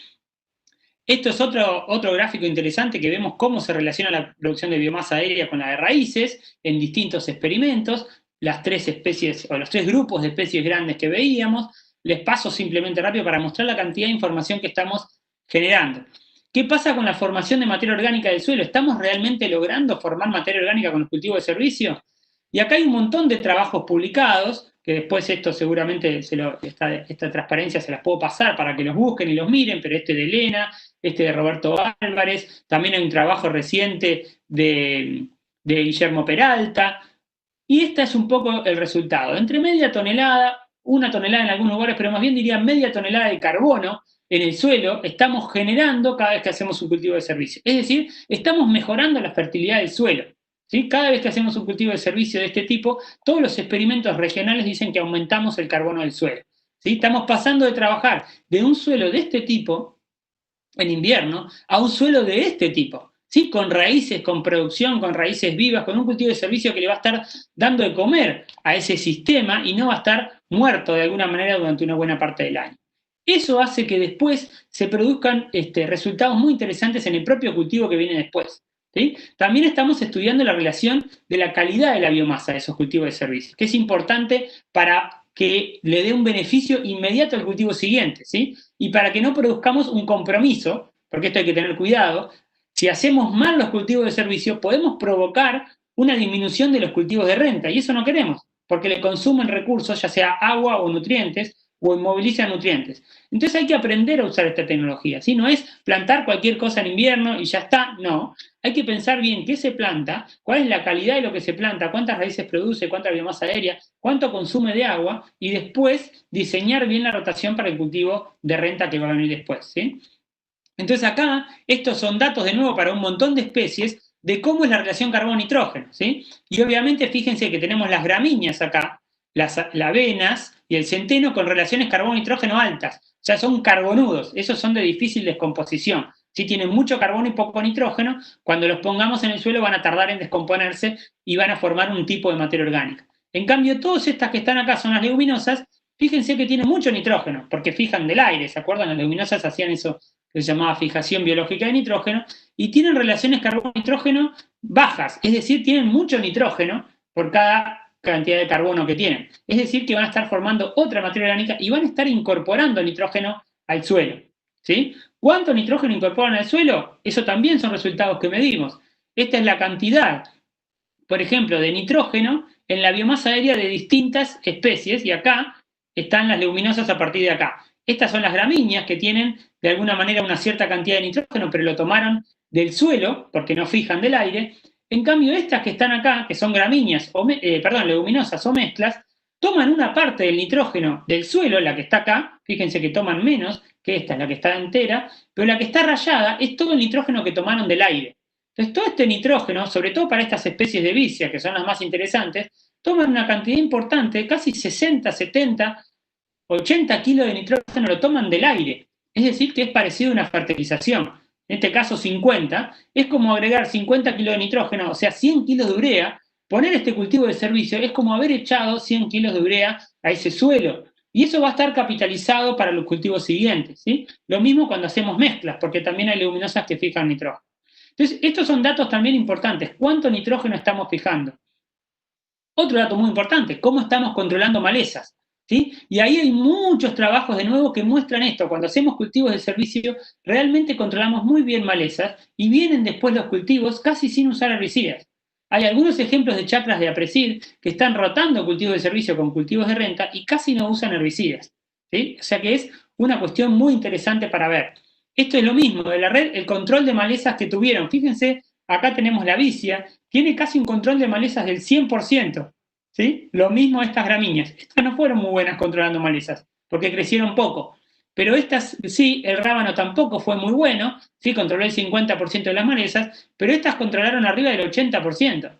Esto es otro gráfico interesante que vemos cómo se relaciona la producción de biomasa aérea con la de raíces en distintos experimentos, las tres especies o los tres grupos de especies grandes que veíamos. Les paso simplemente rápido para mostrar la cantidad de información que estamos generando. ¿Qué pasa con la formación de materia orgánica del suelo? ¿Estamos realmente logrando formar materia orgánica con los cultivos de servicio? Y acá hay un montón de trabajos publicados, que después esto seguramente esta transparencia se las puedo pasar para que los busquen y los miren, pero este de Elena, este de Roberto Álvarez, también hay un trabajo reciente de Guillermo Peralta, y este es un poco el resultado. Entre media tonelada, 1 tonelada en algunos lugares, pero más bien diría media tonelada de carbono en el suelo estamos generando cada vez que hacemos un cultivo de servicio. Es decir, estamos mejorando la fertilidad del suelo, ¿sí? Cada vez que hacemos un cultivo de servicio de este tipo, todos los experimentos regionales dicen que aumentamos el carbono del suelo, ¿sí? Estamos pasando de trabajar de un suelo de este tipo, en invierno, a un suelo de este tipo, ¿sí? Con raíces, con producción, con raíces vivas, con un cultivo de servicio que le va a estar dando de comer a ese sistema y no va a estar muerto de alguna manera durante una buena parte del año. Eso hace que después se produzcan resultados muy interesantes en el propio cultivo que viene después. ¿Sí? También estamos estudiando la relación de la calidad de la biomasa de esos cultivos de servicio, que es importante para que le dé un beneficio inmediato al cultivo siguiente, ¿sí? Y para que no produzcamos un compromiso, porque esto hay que tener cuidado, si hacemos mal los cultivos de servicio, podemos provocar una disminución de los cultivos de renta, y eso no queremos, porque le consumen recursos, ya sea agua o nutrientes, o inmovilizan nutrientes. Entonces hay que aprender a usar esta tecnología, ¿sí? No es plantar cualquier cosa en invierno y ya está, no. Hay que pensar bien qué se planta, cuál es la calidad de lo que se planta, cuántas raíces produce, cuánta biomasa aérea, cuánto consume de agua, y después diseñar bien la rotación para el cultivo de renta que va a venir después, ¿sí? Entonces acá, estos son datos de nuevo para un montón de especies de cómo es la relación carbón-nitrógeno, ¿sí? Y obviamente fíjense que tenemos las gramíneas acá, las avenas y el centeno con relaciones carbón-nitrógeno altas, o sea, son carbonudos, esos son de difícil descomposición, ¿sí? Tienen mucho carbono y poco nitrógeno, cuando los pongamos en el suelo van a tardar en descomponerse y van a formar un tipo de materia orgánica. En cambio, todas estas que están acá son las leguminosas, fíjense que tienen mucho nitrógeno, porque fijan del aire, ¿se acuerdan? Las leguminosas hacían eso que se llamaba fijación biológica de nitrógeno, y tienen relaciones carbono-nitrógeno bajas, es decir, tienen mucho nitrógeno por cada cantidad de carbono que tienen. Es decir, que van a estar formando otra materia orgánica y van a estar incorporando nitrógeno al suelo, ¿sí? ¿Cuánto nitrógeno incorporan al suelo? Eso también son resultados que medimos. Esta es la cantidad, por ejemplo, de nitrógeno en la biomasa aérea de distintas especies, y acá están las leguminosas a partir de acá. Estas son las gramíneas que tienen de alguna manera una cierta cantidad de nitrógeno, pero lo tomaron del suelo porque no fijan del aire. En cambio, estas que están acá, que son gramíneas, leguminosas o mezclas, toman una parte del nitrógeno del suelo, la que está acá, fíjense que toman menos que esta, la que está entera, pero la que está rayada es todo el nitrógeno que tomaron del aire. Entonces, todo este nitrógeno, sobre todo para estas especies de vicia, que son las más interesantes, toman una cantidad importante, casi 60, 70, 80 kilos de nitrógeno lo toman del aire. Es decir, que es parecido a una fertilización. En este caso 50, es como agregar 50 kilos de nitrógeno, o sea, 100 kilos de urea. Poner este cultivo de servicio es como haber echado 100 kilos de urea a ese suelo. Y eso va a estar capitalizado para los cultivos siguientes, ¿sí? Lo mismo cuando hacemos mezclas, porque también hay leguminosas que fijan nitrógeno. Entonces, estos son datos también importantes. ¿Cuánto nitrógeno estamos fijando? Otro dato muy importante, ¿cómo estamos controlando malezas? ¿Sí? Y ahí hay muchos trabajos de nuevo que muestran esto. Cuando hacemos cultivos de servicio, realmente controlamos muy bien malezas y vienen después los cultivos casi sin usar herbicidas. Hay algunos ejemplos de chacras de Apresid que están rotando cultivos de servicio con cultivos de renta y casi no usan herbicidas, ¿sí? O sea que es una cuestión muy interesante para ver. Esto es lo mismo de la red, el control de malezas que tuvieron. Fíjense, acá tenemos la vicia, tiene casi un control de malezas del 100%. ¿Sí? Lo mismo estas gramíneas. Estas no fueron muy buenas controlando malezas, porque crecieron poco. Pero estas sí, el rábano tampoco fue muy bueno, sí, controló el 50% de las malezas, pero estas controlaron arriba del 80%.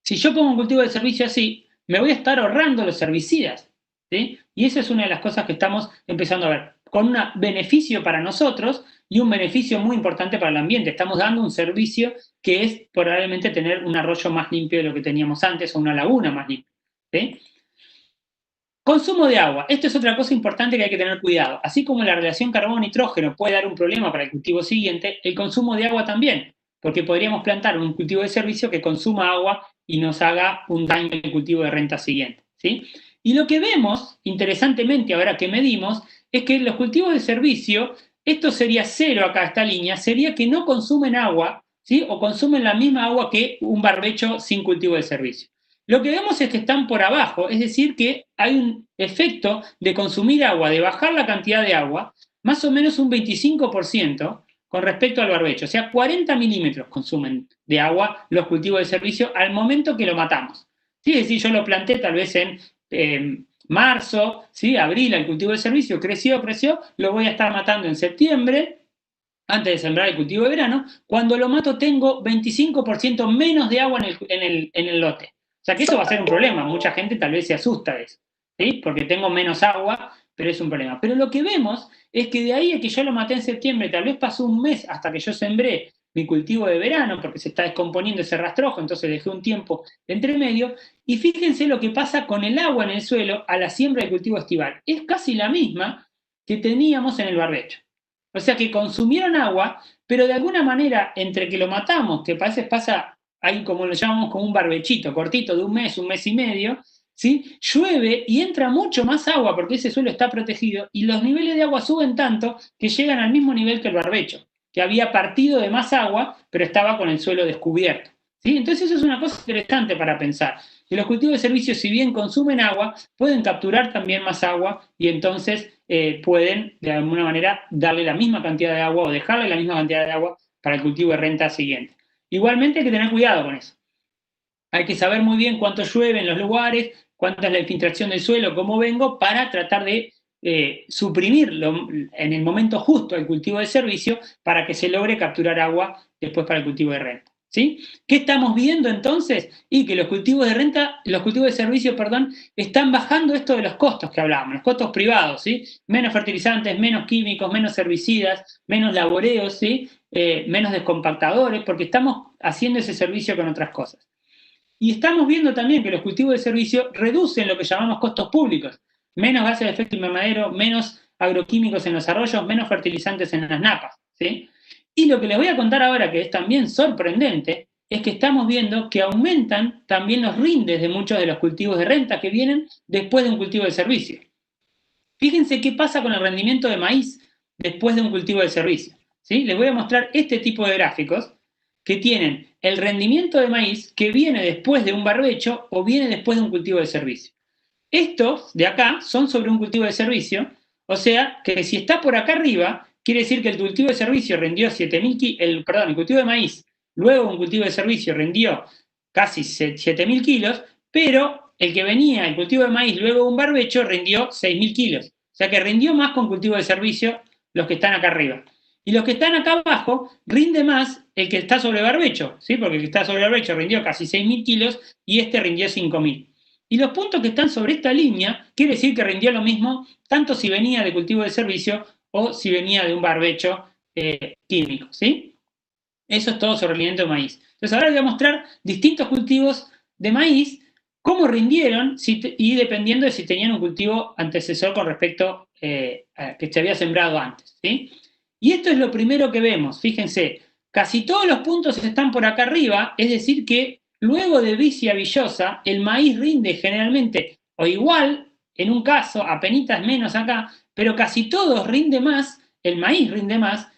Si yo pongo un cultivo de servicio así, me voy a estar ahorrando los herbicidas, ¿sí? Y esa es una de las cosas que estamos empezando a ver, con un beneficio para nosotros y un beneficio muy importante para el ambiente. Estamos dando un servicio que es probablemente tener un arroyo más limpio de lo que teníamos antes o una laguna más limpia, ¿sí? Consumo de agua. Esto es otra cosa importante que hay que tener cuidado. Así como la relación carbono-nitrógeno puede dar un problema para el cultivo siguiente, el consumo de agua también, porque podríamos plantar un cultivo de servicio que consuma agua y nos haga un daño en el cultivo de renta siguiente, ¿sí? Y lo que vemos, interesantemente, ahora que medimos, es que los cultivos de servicio, esto sería cero acá, esta línea, sería que no consumen agua, ¿sí? O consumen la misma agua que un barbecho sin cultivo de servicio. Lo que vemos es que están por abajo, es decir, que hay un efecto de consumir agua, de bajar la cantidad de agua, más o menos un 25% con respecto al barbecho. O sea, 40 milímetros consumen de agua los cultivos de servicio al momento que lo matamos. ¿Sí? Es decir, yo lo planté tal vez en marzo, ¿sí? Abril, el cultivo de servicio creció, lo voy a estar matando en septiembre, antes de sembrar el cultivo de verano. Cuando lo mato tengo 25% menos de agua en el lote. O sea que eso va a ser un problema, mucha gente tal vez se asusta de eso, ¿sí? Porque tengo menos agua, pero es un problema. Pero lo que vemos es que de ahí a que yo lo maté en septiembre, tal vez pasó un mes hasta que yo sembré mi cultivo de verano, porque se está descomponiendo ese rastrojo, entonces dejé un tiempo entre medio, y fíjense lo que pasa con el agua en el suelo a la siembra del cultivo estival. Es casi la misma, que teníamos en el barbecho. O sea que consumieron agua, pero de alguna manera, entre que lo matamos, que a veces pasa ahí como lo llamamos como un barbechito, cortito de un mes y medio, ¿sí? Llueve y entra mucho más agua porque ese suelo está protegido y los niveles de agua suben tanto que llegan al mismo nivel que el barbecho, que había partido de más agua, pero estaba con el suelo descubierto. ¿Sí? Entonces eso es una cosa interesante para pensar. Que los cultivos de servicio, si bien consumen agua, pueden capturar también más agua y entonces pueden de alguna manera darle la misma cantidad de agua o dejarle la misma cantidad de agua para el cultivo de renta siguiente. Igualmente hay que tener cuidado con eso. Hay que saber muy bien cuánto llueve en los lugares, cuánta es la infiltración del suelo, cómo vengo, para tratar de suprimirlo en el momento justo al cultivo de servicio para que se logre capturar agua después para el cultivo de renta. ¿Sí? ¿Qué estamos viendo entonces? Y que los cultivos de renta, los cultivos de servicio, perdón, están bajando esto de los costos que hablábamos, los costos privados, ¿sí? Menos fertilizantes, menos químicos, menos herbicidas, menos laboreos, ¿sí? Menos descompactadores, porque estamos haciendo ese servicio con otras cosas. Y estamos viendo también que los cultivos de servicio reducen lo que llamamos costos públicos. Menos gases de efecto invernadero, menos agroquímicos en los arroyos, menos fertilizantes en las napas, ¿sí? Y lo que les voy a contar ahora, que es también sorprendente, es que estamos viendo que aumentan también los rindes de muchos de los cultivos de renta que vienen después de un cultivo de servicio. Fíjense qué pasa con el rendimiento de maíz después de un cultivo de servicio. ¿Sí? Les voy a mostrar este tipo de gráficos que tienen el rendimiento de maíz que viene después de un barbecho o viene después de un cultivo de servicio. Estos de acá son sobre un cultivo de servicio, o sea que si está por acá arriba, quiere decir que el cultivo de servicio rindió 7.000, el cultivo de maíz, luego un cultivo de servicio rindió casi 7.000 kilos, pero el que venía, el cultivo de maíz, luego un barbecho, rindió 6.000 kilos. O sea que rindió más con cultivo de servicio los que están acá arriba. Y los que están acá abajo, rinde más el que está sobre barbecho, ¿sí? Porque el que está sobre barbecho rindió casi 6.000 kilos y este rindió 5.000. Y los puntos que están sobre esta línea, quiere decir que rindió lo mismo, tanto si venía de cultivo de servicio o si venía de un barbecho químico, ¿sí? Eso es todo sobre el rendimiento de maíz. Entonces ahora les voy a mostrar distintos cultivos de maíz, cómo rindieron y dependiendo de si tenían un cultivo antecesor con respecto a que se había sembrado antes, ¿sí? Y esto es lo primero que vemos, fíjense, casi todos los puntos están por acá arriba, es decir que luego de Vicia Villosa, el maíz rinde generalmente o igual, en un caso, apenitas menos acá, pero casi todos rinde más, el maíz rinde más,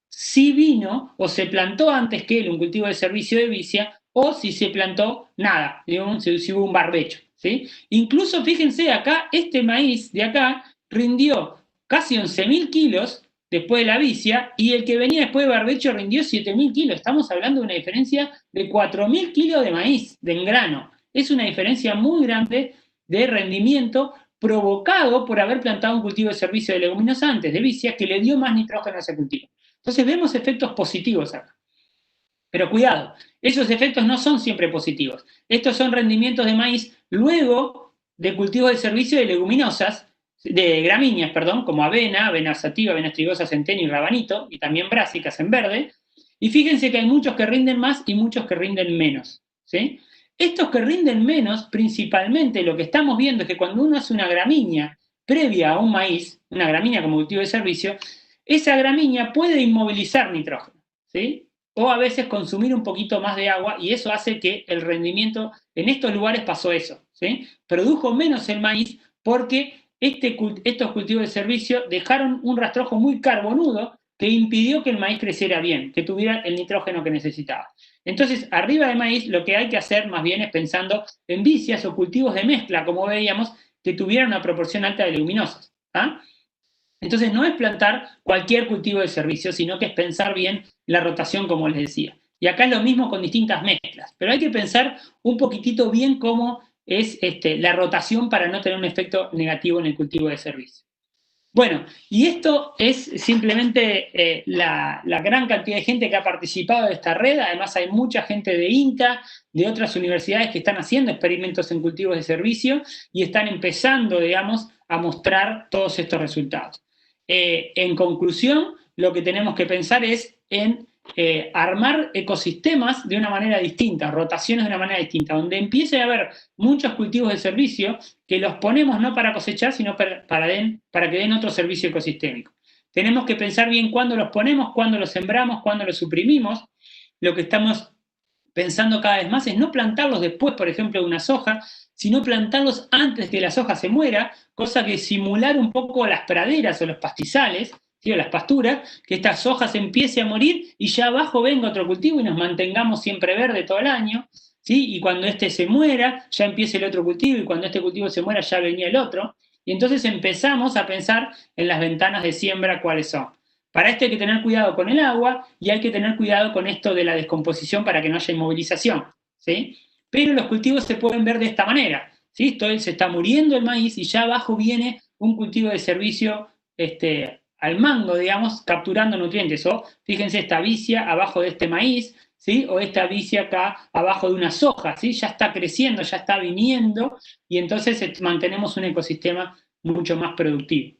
si vino o se plantó antes que él un cultivo de servicio de Vicia, o si se plantó nada, digamos, si hubo un barbecho, ¿sí? Incluso, fíjense, acá, este maíz de acá rindió casi 11.000 kilos después de la Vicia, y el que venía después de barbecho rindió 7.000 kilos. Estamos hablando de una diferencia de 4.000 kilos de maíz, de engrano. Es una diferencia muy grande de rendimiento provocado por haber plantado un cultivo de servicio de leguminosas antes de Vicia que le dio más nitrógeno a ese cultivo. Entonces vemos efectos positivos acá. Pero cuidado, esos efectos no son siempre positivos. Estos son rendimientos de maíz luego de cultivos de servicio de leguminosas, de gramíneas, perdón, como avena, avena sativa, avena estrigosa, centeno y rabanito, y también brásicas en verde. Y fíjense que hay muchos que rinden más y muchos que rinden menos, ¿sí? Estos que rinden menos, principalmente lo que estamos viendo es que cuando uno hace una gramínea previa a un maíz, una gramínea como cultivo de servicio, esa gramínea puede inmovilizar nitrógeno, ¿sí? O a veces consumir un poquito más de agua y eso hace que el rendimiento, en estos lugares pasó eso, ¿sí? Produjo menos el maíz porque estos cultivos de servicio dejaron un rastrojo muy carbonudo que impidió que el maíz creciera bien, que tuviera el nitrógeno que necesitaba. Entonces, arriba de maíz lo que hay que hacer más bien es pensando en vicias o cultivos de mezcla, como veíamos, que tuvieran una proporción alta de leguminosas, ¿ah? Entonces no es plantar cualquier cultivo de servicio, sino que es pensar bien la rotación, como les decía. Y acá es lo mismo con distintas mezclas, pero hay que pensar un poquitito bien cómo es la rotación para no tener un efecto negativo en el cultivo de servicio. Bueno, y esto es simplemente la gran cantidad de gente que ha participado de esta red. Además hay mucha gente de INTA, de otras universidades que están haciendo experimentos en cultivos de servicio y están empezando, digamos, a mostrar todos estos resultados. En conclusión, lo que tenemos que pensar es en armar ecosistemas de una manera distinta, rotaciones de una manera distinta, donde empiece a haber muchos cultivos de servicio que los ponemos no para cosechar, sino para que den otro servicio ecosistémico. Tenemos que pensar bien cuándo los ponemos, cuándo los sembramos, cuándo los suprimimos. Lo que estamos pensando cada vez más es no plantarlos después, por ejemplo, de una soja, sino plantarlos antes que la soja se muera, cosa que simular un poco las praderas o los pastizales, ¿sí? O las pasturas, que esta soja se empiece a morir y ya abajo venga otro cultivo y nos mantengamos siempre verde todo el año, ¿sí? Y cuando este se muera, ya empiece el otro cultivo, y cuando este cultivo se muera, ya venía el otro. Y entonces empezamos a pensar en las ventanas de siembra cuáles son. Para esto hay que tener cuidado con el agua y hay que tener cuidado con esto de la descomposición para que no haya inmovilización, ¿sí? Pero los cultivos se pueden ver de esta manera, ¿sí? Se está muriendo el maíz y ya abajo viene un cultivo de servicio al mango, digamos, capturando nutrientes. O fíjense esta vicia abajo de este maíz, ¿sí? O esta vicia acá abajo de una soja, ¿sí? Ya está creciendo, ya está viniendo, y entonces mantenemos un ecosistema mucho más productivo.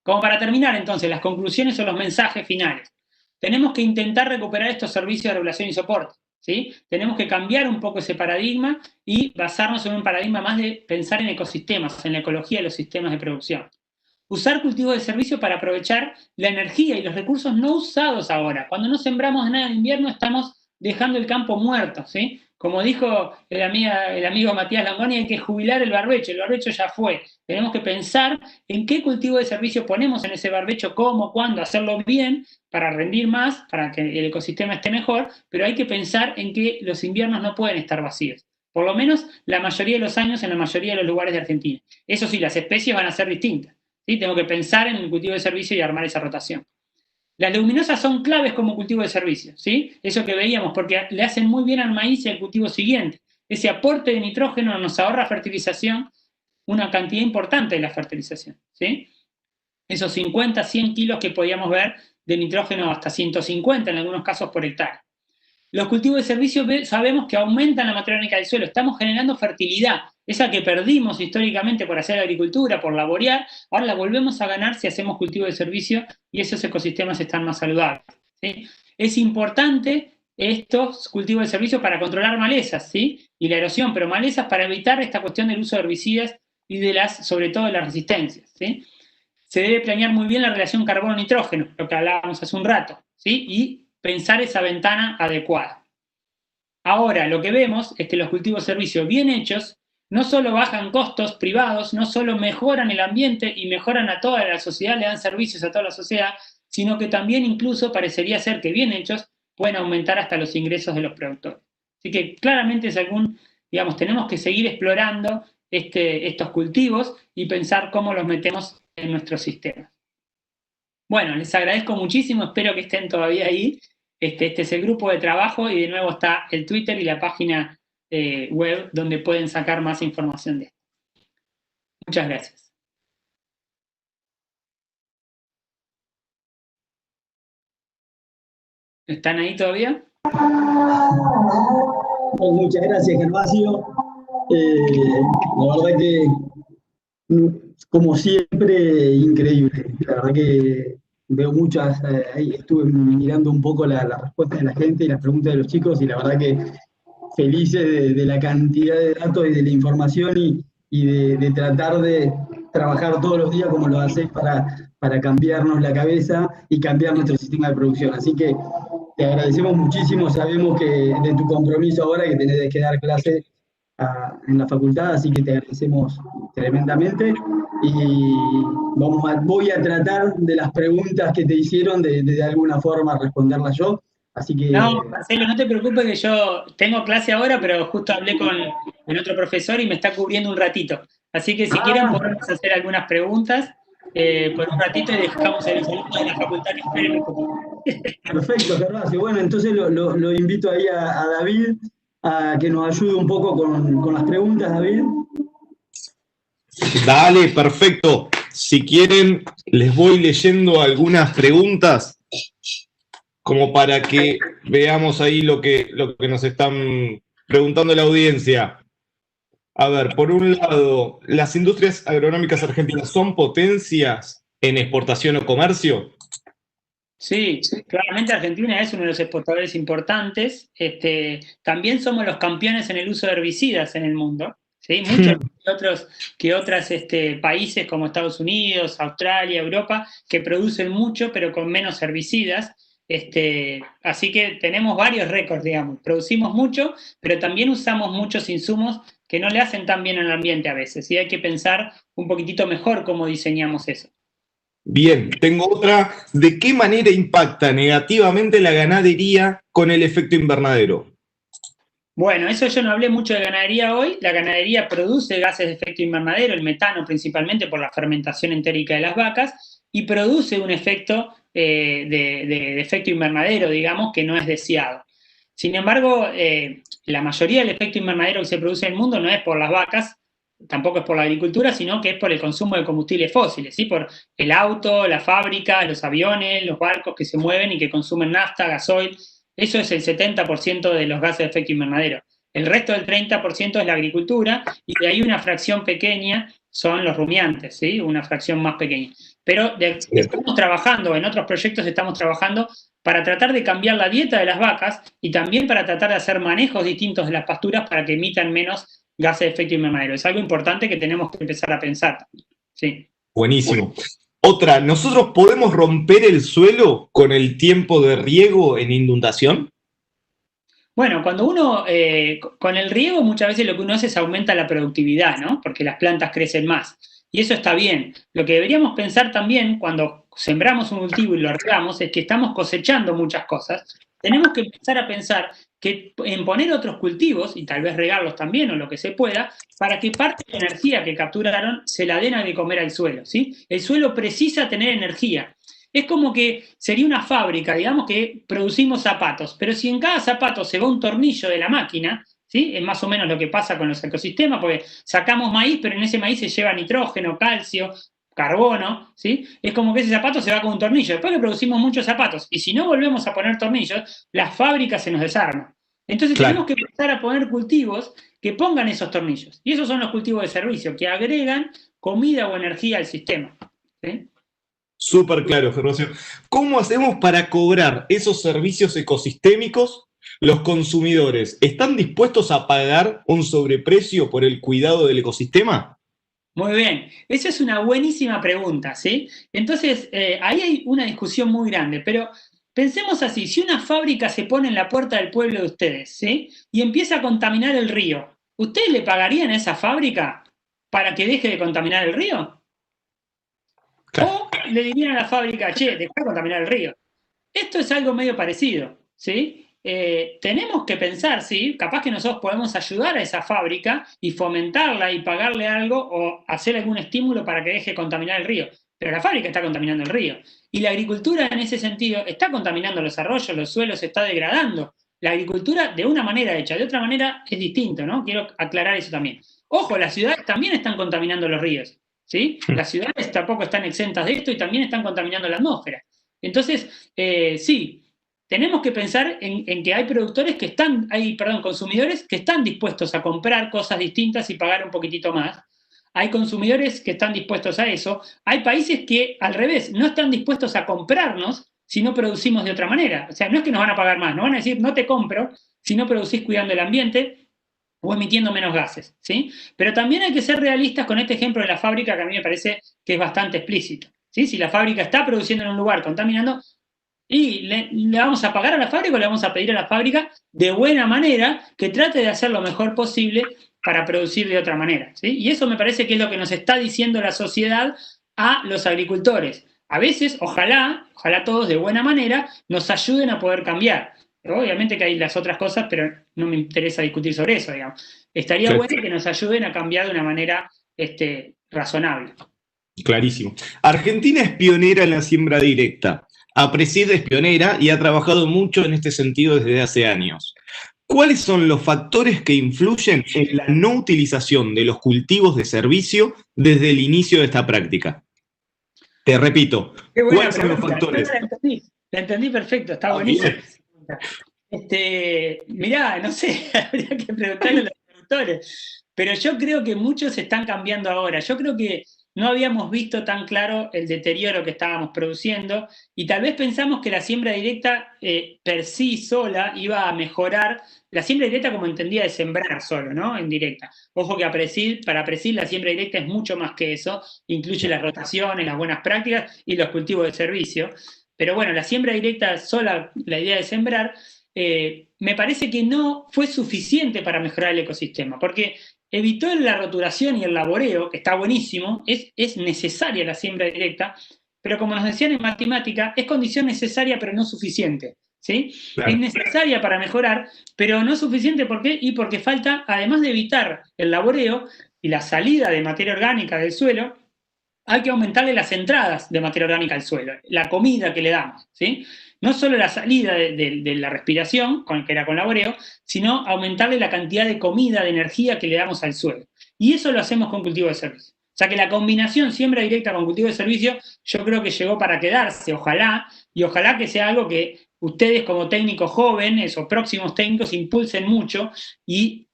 Como para terminar, entonces, las conclusiones o los mensajes finales. Tenemos que intentar recuperar estos servicios de regulación y soporte, ¿sí? Tenemos que cambiar un poco ese paradigma y basarnos en un paradigma más de pensar en ecosistemas, en la ecología de los sistemas de producción. Usar cultivos de servicio para aprovechar la energía y los recursos no usados ahora. Cuando no sembramos nada en invierno, estamos dejando el campo muerto, ¿sí? Como dijo el amigo Matías Langoni, hay que jubilar el barbecho ya fue. Tenemos que pensar en qué cultivo de servicio ponemos en ese barbecho, cómo, cuándo, hacerlo bien para rendir más, para que el ecosistema esté mejor, pero hay que pensar en que los inviernos no pueden estar vacíos. Por lo menos la mayoría de los años en la mayoría de los lugares de Argentina. Eso sí, las especies van a ser distintas, ¿sí? Tengo que pensar en el cultivo de servicio y armar esa rotación. Las leguminosas son claves como cultivo de servicio, ¿sí? Eso que veíamos, porque le hacen muy bien al maíz y al cultivo siguiente. Ese aporte de nitrógeno nos ahorra fertilización, una cantidad importante de la fertilización, ¿sí? Esos 50, 100 kilos que podíamos ver de nitrógeno hasta 150 en algunos casos por hectárea. Los cultivos de servicio sabemos que aumentan la materia orgánica del suelo, estamos generando fertilidad, esa que perdimos históricamente por hacer agricultura, por laborear, ahora la volvemos a ganar si hacemos cultivo de servicio y esos ecosistemas están más saludables, ¿sí? Es importante estos cultivos de servicio para controlar malezas, ¿sí? Y la erosión, pero malezas para evitar esta cuestión del uso de herbicidas y sobre todo de las resistencias, ¿sí? Se debe planear muy bien la relación carbono-nitrógeno, lo que hablábamos hace un rato, ¿sí? Y pensar esa ventana adecuada. Ahora, lo que vemos es que los cultivos de servicio bien hechos no solo bajan costos privados, no solo mejoran el ambiente y mejoran a toda la sociedad, le dan servicios a toda la sociedad, sino que también incluso parecería ser que bien hechos pueden aumentar hasta los ingresos de los productores. Así que claramente es tenemos que seguir explorando estos cultivos y pensar cómo los metemos en nuestro sistema. Bueno, les agradezco muchísimo, espero que estén todavía ahí. Este es el grupo de trabajo y de nuevo está el Twitter y la página web donde pueden sacar más información de esto. Muchas gracias. ¿Están ahí todavía? Muchas gracias, Gervasio. La verdad que, como siempre, increíble. La verdad que veo muchas, ahí estuve mirando un poco las respuestas de la gente y las preguntas de los chicos, y la verdad que felices de la cantidad de datos y de la información y de tratar de trabajar todos los días como lo hacéis para cambiarnos la cabeza y cambiar nuestro sistema de producción. Así que te agradecemos muchísimo, sabemos que de tu compromiso ahora que tenés que dar clase en la facultad, así que te agradecemos tremendamente y voy a tratar de las preguntas que te hicieron de alguna forma responderlas yo. Así que... No, Marcelo, no te preocupes que yo tengo clase ahora, pero justo hablé con el otro profesor y me está cubriendo un ratito. Así que si quieren podemos hacer algunas preguntas por un ratito y dejamos el saludo de la facultad que esperen un poquito. Perfecto, Gervasio. Bueno, entonces lo invito ahí a David a que nos ayude un poco con las preguntas, David. Dale, perfecto. Si quieren, les voy leyendo algunas preguntas como para que veamos ahí lo que nos están preguntando la audiencia. A ver, por un lado, ¿las industrias agronómicas argentinas son potencias en exportación o comercio? Sí, claramente Argentina es uno de los exportadores importantes. También somos los campeones en el uso de herbicidas en el mundo, ¿sí? Muchos que otros países como Estados Unidos, Australia, Europa, que producen mucho pero con menos herbicidas. Así que tenemos varios récords, digamos. Producimos mucho, pero también usamos muchos insumos que no le hacen tan bien al ambiente a veces. Y hay que pensar un poquitito mejor cómo diseñamos eso. Bien, tengo otra. ¿De qué manera impacta negativamente la ganadería con el efecto invernadero? Bueno, eso yo no hablé mucho de ganadería hoy. La ganadería produce gases de efecto invernadero, el metano principalmente por la fermentación entérica de las vacas, y produce un efecto de efecto invernadero, digamos, que no es deseado. Sin embargo, la mayoría del efecto invernadero que se produce en el mundo no es por las vacas, tampoco es por la agricultura, sino que es por el consumo de combustibles fósiles, ¿sí? Por el auto, la fábrica, los aviones, los barcos que se mueven y que consumen nafta, gasoil. Eso es el 70% de los gases de efecto invernadero. El resto del 30% es la agricultura y de ahí una fracción pequeña son los rumiantes, ¿sí? Una fracción más pequeña. Pero estamos trabajando, en otros proyectos estamos trabajando para tratar de cambiar la dieta de las vacas y también para tratar de hacer manejos distintos de las pasturas para que emitan menos gases de efecto invernadero. Es algo importante que tenemos que empezar a pensar. Sí. Buenísimo. Otra, ¿nosotros podemos romper el suelo con el tiempo de riego en inundación? Bueno, cuando uno, con el riego muchas veces lo que uno hace es aumenta la productividad, ¿no? Porque las plantas crecen más. Y eso está bien. Lo que deberíamos pensar también cuando sembramos un cultivo y lo regamos es que estamos cosechando muchas cosas. Tenemos que empezar a pensar que en poner otros cultivos, y tal vez regarlos también o lo que se pueda, para que parte de la energía que capturaron se la den a de comer al suelo, ¿sí? El suelo precisa tener energía. Es como que sería una fábrica, digamos que producimos zapatos, pero si en cada zapato se va un tornillo de la máquina, ¿sí? Es más o menos lo que pasa con los ecosistemas, porque sacamos maíz, pero en ese maíz se lleva nitrógeno, calcio, carbono, ¿sí? Es como que ese zapato se va con un tornillo. Después que producimos muchos zapatos, y si no volvemos a poner tornillos, las fábricas se nos desarman. Entonces Claro. tenemos que empezar a poner cultivos que pongan esos tornillos. Y esos son los cultivos de servicio, que agregan comida o energía al sistema. ¿Sí? Súper claro, Gervasio. ¿Cómo hacemos para cobrar esos servicios ecosistémicos? ¿Los consumidores están dispuestos a pagar un sobreprecio por el cuidado del ecosistema? Muy bien, esa es una buenísima pregunta, ¿sí? Entonces, ahí hay una discusión muy grande, pero pensemos así, si una fábrica se pone en la puerta del pueblo de ustedes, ¿sí? Y empieza a contaminar el río, ¿ustedes le pagarían a esa fábrica para que deje de contaminar el río? Claro. ¿O le dirían a la fábrica, che, deja de contaminar el río? Esto es algo medio parecido, ¿sí? Tenemos que pensar, ¿sí? Capaz que nosotros podemos ayudar a esa fábrica y fomentarla y pagarle algo o hacer algún estímulo para que deje de contaminar el río. Pero la fábrica está contaminando el río. Y la agricultura en ese sentido está contaminando los arroyos, los suelos, se está degradando. La agricultura de una manera hecha, de otra manera es distinto, ¿no? Quiero aclarar eso también. Ojo, las ciudades también están contaminando los ríos, ¿sí? Las ciudades tampoco están exentas de esto y también están contaminando la atmósfera. Entonces, sí, tenemos que pensar en que hay productores que están, consumidores que están dispuestos a comprar cosas distintas y pagar un poquitito más. Hay consumidores que están dispuestos a eso. Hay países que, al revés, no están dispuestos a comprarnos si no producimos de otra manera. O sea, no es que nos van a pagar más, nos van a decir, no te compro si no producís cuidando el ambiente o emitiendo menos gases, ¿sí? Pero también hay que ser realistas con este ejemplo de la fábrica que a mí me parece que es bastante explícito, ¿sí? Si la fábrica está produciendo en un lugar contaminando, y le vamos a pagar a la fábrica o le vamos a pedir a la fábrica de buena manera que trate de hacer lo mejor posible para producir de otra manera, ¿sí? Y eso me parece que es lo que nos está diciendo la sociedad a los agricultores. A veces, ojalá todos de buena manera nos ayuden a poder cambiar. Pero obviamente que hay las otras cosas, pero no me interesa discutir sobre eso, digamos. Estaría Claro. bueno que nos ayuden a cambiar de una manera razonable. Clarísimo. Argentina es pionera en la siembra directa. APRESID es pionera y ha trabajado mucho en este sentido desde hace años. ¿Cuáles son los factores que influyen en la no utilización de los cultivos de servicio desde el inicio de esta práctica? Te repito, Qué buena ¿cuáles son los pregunta. factores? La entendí perfecto, está buenísimo. Mirá, no sé, habría que preguntarle a los productores, pero yo creo que muchos están cambiando ahora. Yo creo que no habíamos visto tan claro el deterioro que estábamos produciendo y tal vez pensamos que la siembra directa per sí sola iba a mejorar, la siembra directa como entendía de sembrar solo, ¿no? En directa. Ojo que para Presil la siembra directa es mucho más que eso, incluye las rotaciones, las buenas prácticas y los cultivos de servicio. Pero bueno, la siembra directa sola, la idea de sembrar, me parece que no fue suficiente para mejorar el ecosistema, porque evitó la roturación y el laboreo, que está buenísimo, es necesaria la siembra directa, pero como nos decían en matemática, es condición necesaria pero no suficiente. ¿Sí? Claro. Es necesaria para mejorar, pero no suficiente. ¿Por qué? Y porque falta, además de evitar el laboreo y la salida de materia orgánica del suelo, hay que aumentarle las entradas de materia orgánica al suelo, la comida que le damos, ¿sí? No solo la salida de la respiración, que era con laboreo, sino aumentarle la cantidad de comida, de energía que le damos al suelo. Y eso lo hacemos con cultivo de servicio. O sea que la combinación siembra directa con cultivo de servicio, yo creo que llegó para quedarse, ojalá, y ojalá que sea algo que ustedes como técnicos jóvenes o próximos técnicos impulsen mucho y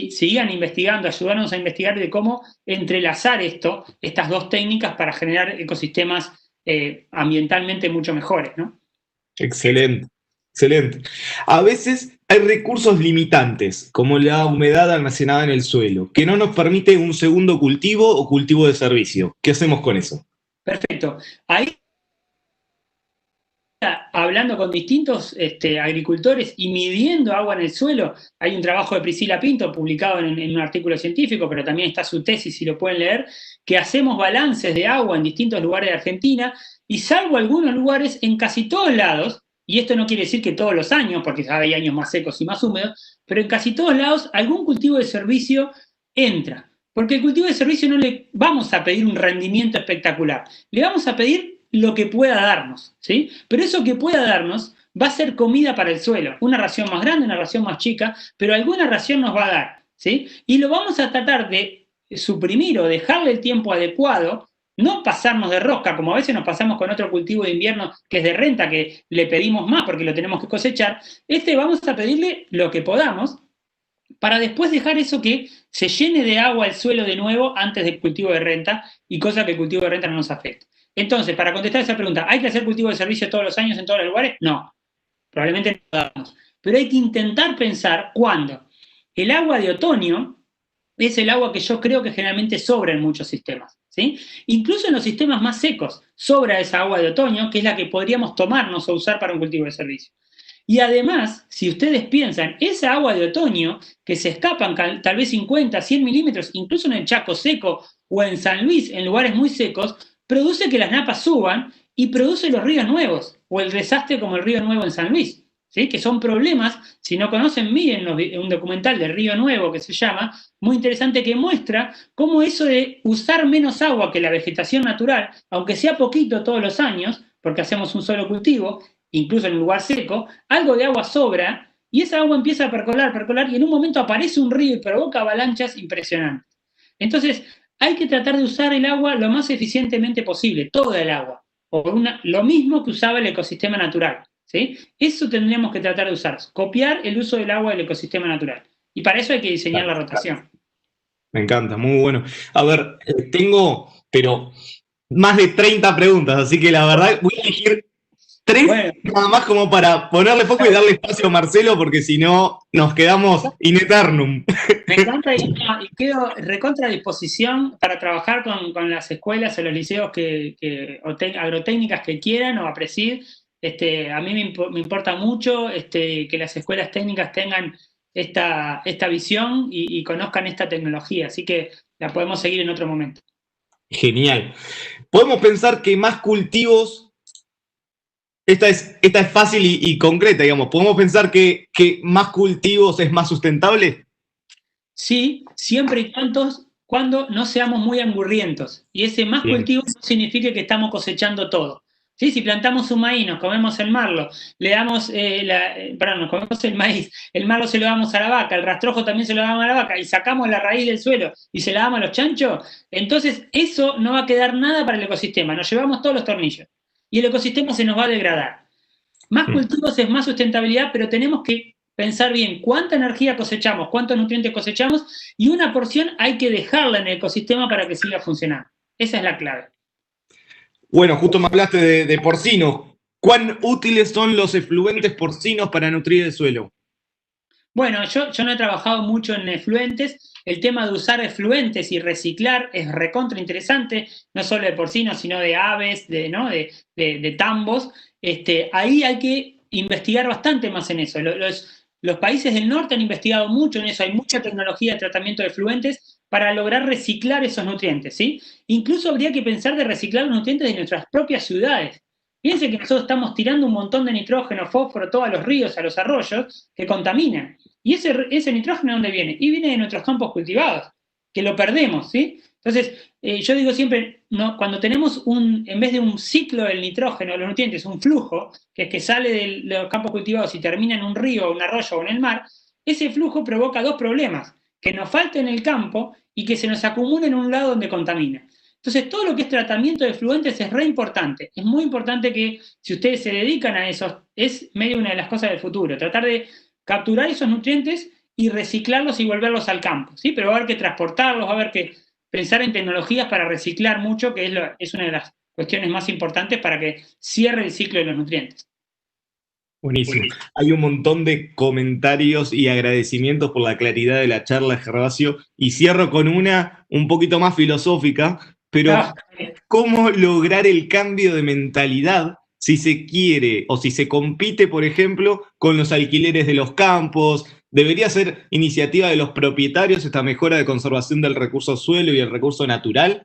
sigan investigando, ayudarnos a investigar de cómo entrelazar estas dos técnicas para generar ecosistemas ambientalmente mucho mejores, ¿no? Excelente, excelente. A veces hay recursos limitantes, como la humedad almacenada en el suelo, que no nos permite un segundo cultivo o cultivo de servicio. ¿Qué hacemos con eso? Perfecto. Ahí, hablando con distintos agricultores y midiendo agua en el suelo, hay un trabajo de Priscila Pinto publicado en un artículo científico, pero también está su tesis, si lo pueden leer, que hacemos balances de agua en distintos lugares de Argentina, y salvo algunos lugares, en casi todos lados, y esto no quiere decir que todos los años, porque hay años más secos y más húmedos, pero en casi todos lados algún cultivo de servicio entra. Porque el cultivo de servicio no le vamos a pedir un rendimiento espectacular, le vamos a pedir lo que pueda darnos, ¿sí? Pero eso que pueda darnos va a ser comida para el suelo, una ración más grande, una ración más chica, pero alguna ración nos va a dar, ¿sí? Y lo vamos a tratar de suprimir o dejarle el tiempo adecuado, no pasarnos de rosca, como a veces nos pasamos con otro cultivo de invierno que es de renta, que le pedimos más porque lo tenemos que cosechar. Vamos a pedirle lo que podamos, para después dejar eso que se llene de agua el suelo de nuevo antes del cultivo de renta, y cosa que el cultivo de renta no nos afecte. Entonces, para contestar esa pregunta, ¿hay que hacer cultivo de servicio todos los años en todos los lugares? No, probablemente no podamos. Pero hay que intentar pensar cuándo. El agua de otoño es el agua que yo creo que generalmente sobra en muchos sistemas, ¿sí? Incluso en los sistemas más secos sobra esa agua de otoño, que es la que podríamos tomarnos o usar para un cultivo de servicio. Y además, si ustedes piensan, esa agua de otoño que se escapan tal vez 50, 100 milímetros, incluso en el Chaco seco o en San Luis, en lugares muy secos, produce que las napas suban y produce los ríos nuevos, o el desastre como el río Nuevo en San Luis, ¿sí? Que son problemas, si no conocen, miren un documental de Río Nuevo que se llama, muy interesante, que muestra cómo eso de usar menos agua que la vegetación natural, aunque sea poquito todos los años, porque hacemos un solo cultivo, incluso en un lugar seco, algo de agua sobra, y esa agua empieza a percolar, y en un momento aparece un río y provoca avalanchas impresionantes. Entonces, hay que tratar de usar el agua lo más eficientemente posible, toda el agua, lo mismo que usaba el ecosistema natural, ¿sí? Eso tendríamos que tratar de usar, copiar el uso del agua del ecosistema natural. Y para eso hay que diseñar la rotación. Me encanta, muy bueno. A ver, tengo, pero más de 30 preguntas, así que la verdad voy a elegir 3 nada más como para ponerle foco y darle espacio a Marcelo, porque si no nos quedamos in eternum. Me encanta y quedo recontra disposición para trabajar con las escuelas o los liceos agrotécnicas que quieran o APRESID. A mí me importa mucho que las escuelas técnicas tengan esta visión y conozcan esta tecnología, así que la podemos seguir en otro momento. Genial. Podemos pensar que más cultivos, esta es fácil y concreta, digamos, ¿podemos pensar que más cultivos es más sustentable? Sí, siempre y cuando no seamos muy angurrientos. Y ese más cultivo no significa que estamos cosechando todo. ¿Sí? Si plantamos un maíz, nos comemos el marlo, nos comemos el maíz, el marlo se lo damos a la vaca, el rastrojo también se lo damos a la vaca, y sacamos la raíz del suelo y se la damos a los chanchos, entonces eso no va a quedar nada para el ecosistema. Nos llevamos todos los tornillos. Y el ecosistema se nos va a degradar. Más cultivos es más sustentabilidad, pero tenemos que pensar bien cuánta energía cosechamos, cuántos nutrientes cosechamos, y una porción hay que dejarla en el ecosistema para que siga funcionando. Esa es la clave. Bueno, justo me hablaste de porcino. ¿Cuán útiles son los efluentes porcinos para nutrir el suelo? Bueno, yo no he trabajado mucho en efluentes. El tema de usar efluentes y reciclar es recontra interesante, no solo de porcinos, sino de aves, ¿no? de tambos. Ahí hay que investigar bastante más en eso. Los países del norte han investigado mucho en eso, hay mucha tecnología de tratamiento de efluentes para lograr reciclar esos nutrientes, ¿sí? Incluso habría que pensar de reciclar los nutrientes de nuestras propias ciudades. Piensen que nosotros estamos tirando un montón de nitrógeno, fósforo, todo a los ríos, a los arroyos, que contaminan. ¿Y ese nitrógeno de dónde viene? Y viene de nuestros campos cultivados, que lo perdemos, ¿sí? Entonces, yo digo siempre, no, cuando tenemos en vez de un ciclo del nitrógeno, los nutrientes, un flujo, que es que sale de los campos cultivados y termina en un río, un arroyo o en el mar, ese flujo provoca dos problemas, que nos falte en el campo y que se nos acumule en un lado donde contamina. Entonces, todo lo que es tratamiento de efluentes es re importante. Es muy importante que, si ustedes se dedican a eso, es medio una de las cosas del futuro, tratar de capturar esos nutrientes y reciclarlos y volverlos al campo, ¿sí? Pero va a haber que transportarlos, va a haber que pensar en tecnologías para reciclar mucho, que es una de las cuestiones más importantes para que cierre el ciclo de los nutrientes. Buenísimo. Hay un montón de comentarios y agradecimientos por la claridad de la charla, Gervasio, y cierro con una un poquito más filosófica, pero ¿cómo lograr el cambio de mentalidad si se quiere o si se compite, por ejemplo, con los alquileres de los campos? ¿Debería ser iniciativa de los propietarios esta mejora de conservación del recurso suelo y el recurso natural?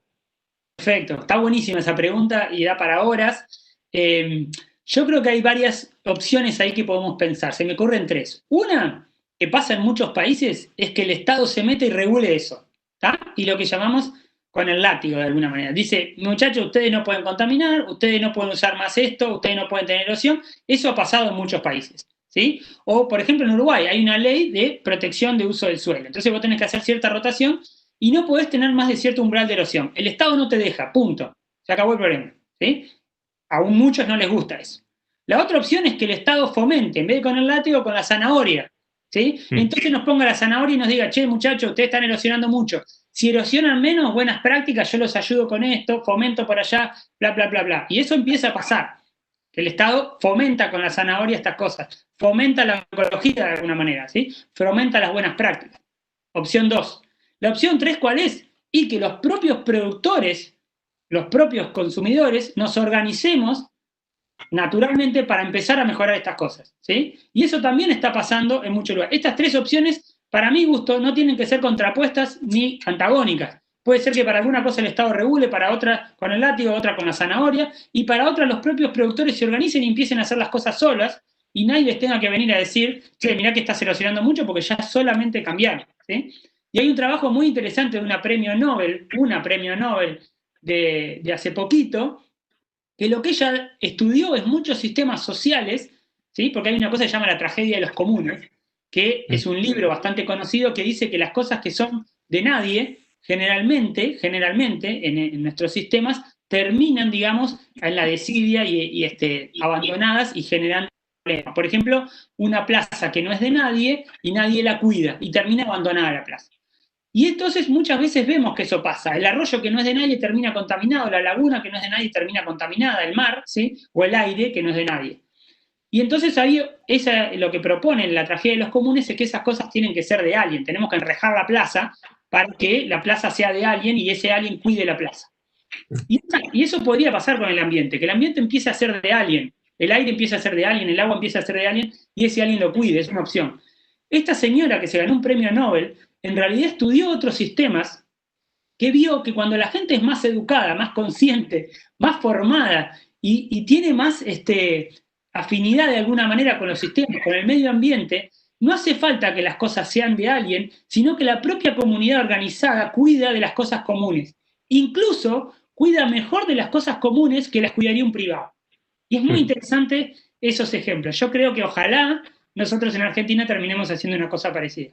Perfecto, está buenísima esa pregunta y da para horas. Yo creo que hay varias opciones ahí que podemos pensar. Se me ocurren tres. Una, que pasa en muchos países, es que el Estado se mete y regule eso, ¿tá? Y lo que llamamos con el látigo, de alguna manera. Dice, muchachos, ustedes no pueden contaminar, ustedes no pueden usar más esto, ustedes no pueden tener erosión. Eso ha pasado en muchos países, ¿sí? O, por ejemplo, en Uruguay hay una ley de protección de uso del suelo. Entonces vos tenés que hacer cierta rotación y no podés tener más de cierto umbral de erosión. El Estado no te deja, punto. Se acabó el problema, ¿sí? Aún muchos no les gusta eso. La otra opción es que el Estado fomente, en vez de con el látigo, con la zanahoria, ¿sí? Entonces nos ponga la zanahoria y nos diga, che, muchachos, ustedes están erosionando mucho. Si erosionan menos, buenas prácticas, yo los ayudo con esto, fomento por allá, bla, bla, bla, bla. Y eso empieza a pasar. Que el Estado fomenta con la zanahoria estas cosas, fomenta la ecología de alguna manera, ¿sí? Fomenta las buenas prácticas. Opción 2. La opción 3, ¿cuál es? Y que los propios productores, los propios consumidores, nos organicemos naturalmente para empezar a mejorar estas cosas, ¿sí? Y eso también está pasando en muchos lugares. Estas tres opciones, para mi gusto, no tienen que ser contrapuestas ni antagónicas. Puede ser que para alguna cosa el Estado regule, para otra con el látigo, otra con la zanahoria, y para otra los propios productores se organicen y empiecen a hacer las cosas solas, y nadie les tenga que venir a decir, che, mirá que estás erosionando mucho porque ya solamente cambiaron, ¿sí? Y hay un trabajo muy interesante de una premio Nobel de hace poquito, que lo que ella estudió es muchos sistemas sociales, ¿sí? Porque hay una cosa que se llama la tragedia de los comunes, que es un libro bastante conocido que dice que las cosas que son de nadie, generalmente en nuestros sistemas, terminan, digamos, en la desidia y abandonadas y generando problemas. Por ejemplo, una plaza que no es de nadie y nadie la cuida y termina abandonada la plaza. Y entonces muchas veces vemos que eso pasa. El arroyo que no es de nadie termina contaminado, la laguna que no es de nadie termina contaminada, el mar, ¿sí? O el aire que no es de nadie. Y entonces ahí lo que proponen la tragedia de los comunes es que esas cosas tienen que ser de alguien. Tenemos que enrejar la plaza para que la plaza sea de alguien y ese alguien cuide la plaza. Y eso podría pasar con el ambiente, que el ambiente empiece a ser de alguien, el aire empieza a ser de alguien, el agua empieza a ser de alguien y ese alguien lo cuide, es una opción. Esta señora que se ganó un premio Nobel en realidad estudió otros sistemas que vio que cuando la gente es más educada, más consciente, más formada y tiene más afinidad de alguna manera con los sistemas, con el medio ambiente, no hace falta que las cosas sean de alguien, sino que la propia comunidad organizada cuida de las cosas comunes. Incluso cuida mejor de las cosas comunes que las cuidaría un privado. Y es muy interesante esos ejemplos. Yo creo que ojalá nosotros en Argentina terminemos haciendo una cosa parecida.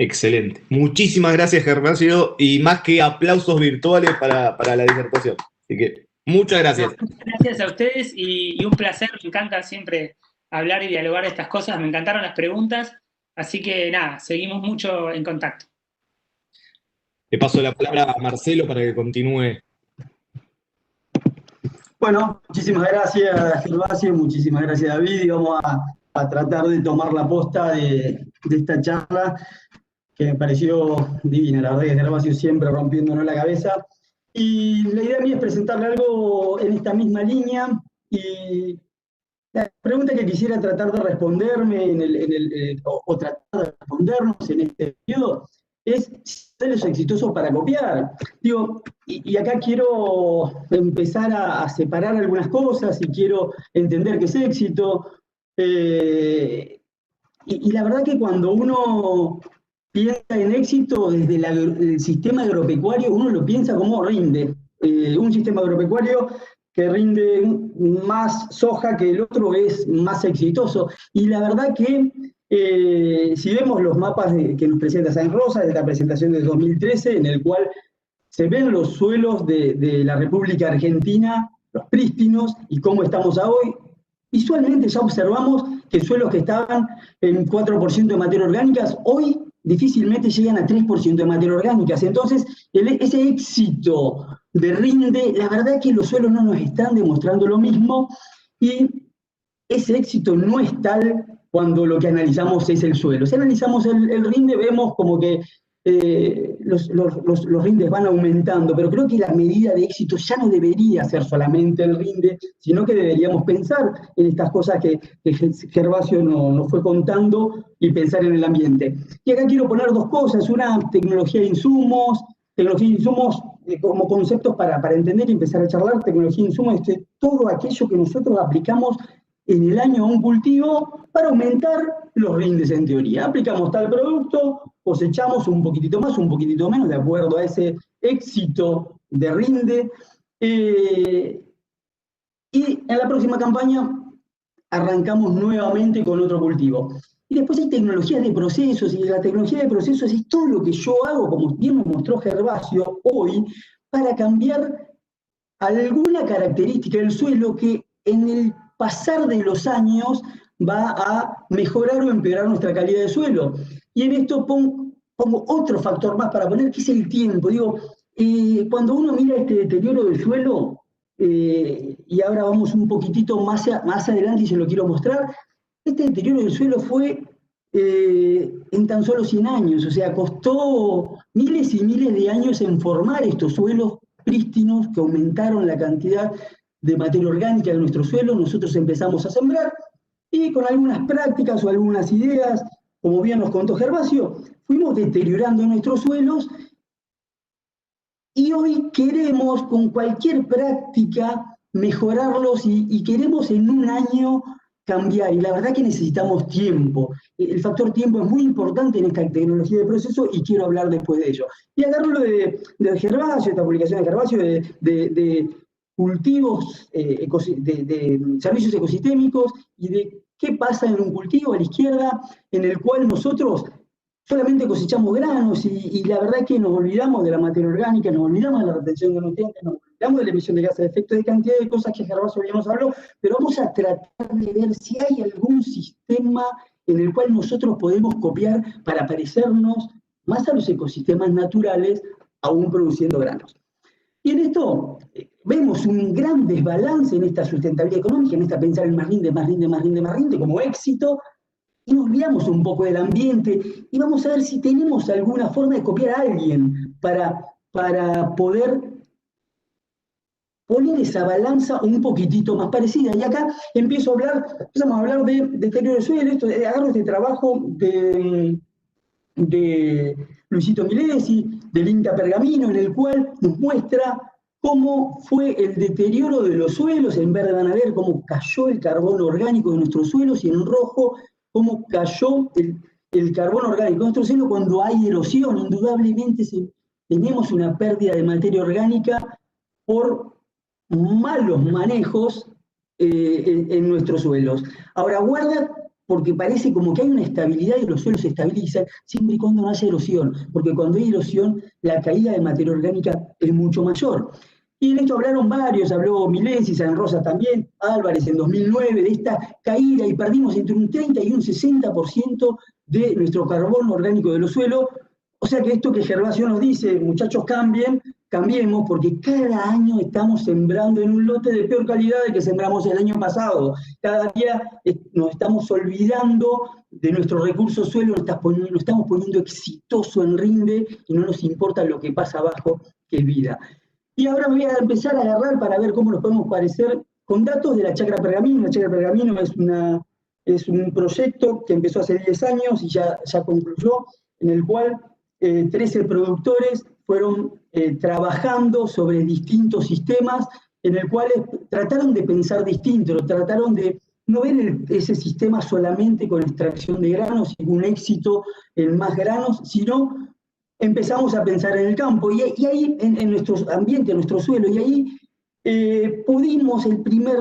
Excelente. Muchísimas gracias, Gervasio, y más que aplausos virtuales para la disertación. Así que muchas gracias. No, muchas gracias a ustedes y un placer. Me encanta siempre hablar y dialogar de estas cosas. Me encantaron las preguntas. Así que nada, seguimos mucho en contacto. Le paso la palabra a Marcelo para que continúe Bueno, muchísimas gracias, Gervasio, muchísimas gracias, David, y vamos a tratar de tomar la posta de esta charla, que me pareció divina. La verdad que Gervasio siempre rompiéndonos la cabeza. Y la idea mía es presentarle algo en esta misma línea, y la pregunta que quisiera tratar de responderme o tratar de respondernos en este periodo es si modelos exitosos para copiar. Digo, y acá quiero empezar a separar algunas cosas y quiero entender qué es éxito. Y la verdad que cuando uno piensa en éxito desde el sistema agropecuario, uno lo piensa como rinde. Un sistema agropecuario que rinde más soja que el otro es más exitoso. Y la verdad que si vemos los mapas que nos presenta Sáenz Rosa, de esta presentación de 2013, en el cual se ven los suelos de la República Argentina, los prístinos, y cómo estamos hoy, visualmente ya observamos que suelos que estaban en 4% de materia orgánicas, hoy difícilmente llegan a 3% de materia orgánicas. Entonces, ese éxito de rinde, la verdad es que los suelos no nos están demostrando lo mismo, y ese éxito no es tal cuando lo que analizamos es el suelo. Si analizamos el rinde, vemos como que los rindes van aumentando, pero creo que la medida de éxito ya no debería ser solamente el rinde, sino que deberíamos pensar en estas cosas que Gervasio nos fue contando y pensar en el ambiente. Y acá quiero poner dos cosas: una, tecnología de insumos como conceptos para entender y empezar a charlar. Tecnología de insumos es todo aquello que nosotros aplicamos en el año a un cultivo para aumentar los rindes en teoría. Aplicamos tal producto, cosechamos un poquitito más, un poquitito menos, de acuerdo a ese éxito de rinde. Y en la próxima campaña arrancamos nuevamente con otro cultivo. Y después hay tecnologías de procesos, y la tecnología de procesos es todo lo que yo hago, como bien me mostró Gervasio hoy, para cambiar alguna característica del suelo que en el pasar de los años va a mejorar o empeorar nuestra calidad de suelo. Y en esto pongo otro factor más para poner, que es el tiempo. Digo, cuando uno mira este deterioro del suelo, y ahora vamos un poquitito más adelante y se lo quiero mostrar, este deterioro del suelo fue en tan solo 100 años, o sea, costó miles y miles de años en formar estos suelos prístinos que aumentaron la cantidad de materia orgánica de nuestro suelo. Nosotros empezamos a sembrar y con algunas prácticas o algunas ideas, como bien nos contó Gervasio, fuimos deteriorando nuestros suelos, y hoy queremos con cualquier práctica mejorarlos y queremos en un año cambiar, y la verdad que necesitamos tiempo. El factor tiempo es muy importante en esta tecnología de proceso, y quiero hablar después de ello. Y agarro de Gervasio, esta publicación de Gervasio de cultivos, de servicios ecosistémicos, y de qué pasa en un cultivo a la izquierda, en el cual nosotros solamente cosechamos granos, y la verdad es que nos olvidamos de la materia orgánica, nos olvidamos de la retención de nutrientes, nos olvidamos de la emisión de gases de efecto, de cantidad de cosas que Gervasio ya nos habló, pero vamos a tratar de ver si hay algún sistema en el cual nosotros podemos copiar para parecernos más a los ecosistemas naturales, aún produciendo granos. Y en esto vemos un gran desbalance en esta sustentabilidad económica, en esta pensar en más rinde como éxito, y nos olvidamos un poco del ambiente, y vamos a ver si tenemos alguna forma de copiar a alguien para poder poner esa balanza un poquitito más parecida. Y acá empezamos a hablar de deterioro del suelo. Agarro este trabajo de Luisito Milesi, del INTA Pergamino, en el cual nos muestra cómo fue el deterioro de los suelos. En verde van a ver cómo cayó el carbono orgánico de nuestros suelos, y en rojo cómo cayó el carbono orgánico de nuestro suelo cuando hay erosión. Indudablemente tenemos una pérdida de materia orgánica por malos manejos en nuestros suelos. Ahora, guarda, porque parece como que hay una estabilidad y los suelos se estabilizan siempre y cuando no haya erosión, porque cuando hay erosión la caída de materia orgánica es mucho mayor. Y en esto hablaron varios, habló Milesi, Sáenz Rosa también, Álvarez en 2009, de esta caída, y perdimos entre un 30 y un 60% de nuestro carbono orgánico de los suelos. O sea que esto que Gervasio nos dice, muchachos, cambien, cambiemos, porque cada año estamos sembrando en un lote de peor calidad del que sembramos el año pasado. Cada día nos estamos olvidando de nuestro recurso suelo, nos estamos poniendo exitoso en rinde y no nos importa lo que pasa abajo, que es vida. Y ahora voy a empezar a agarrar para ver cómo nos podemos parecer con datos de la Chacra Pergamino. La Chacra Pergamino es un proyecto que empezó hace 10 años y ya concluyó, en el cual 13 productores fueron trabajando sobre distintos sistemas en el cual trataron de pensar distinto, trataron de no ver ese sistema solamente con extracción de granos y un éxito en más granos, sino empezamos a pensar en el campo y ahí en nuestro ambiente, en nuestro suelo, y ahí pudimos, el primer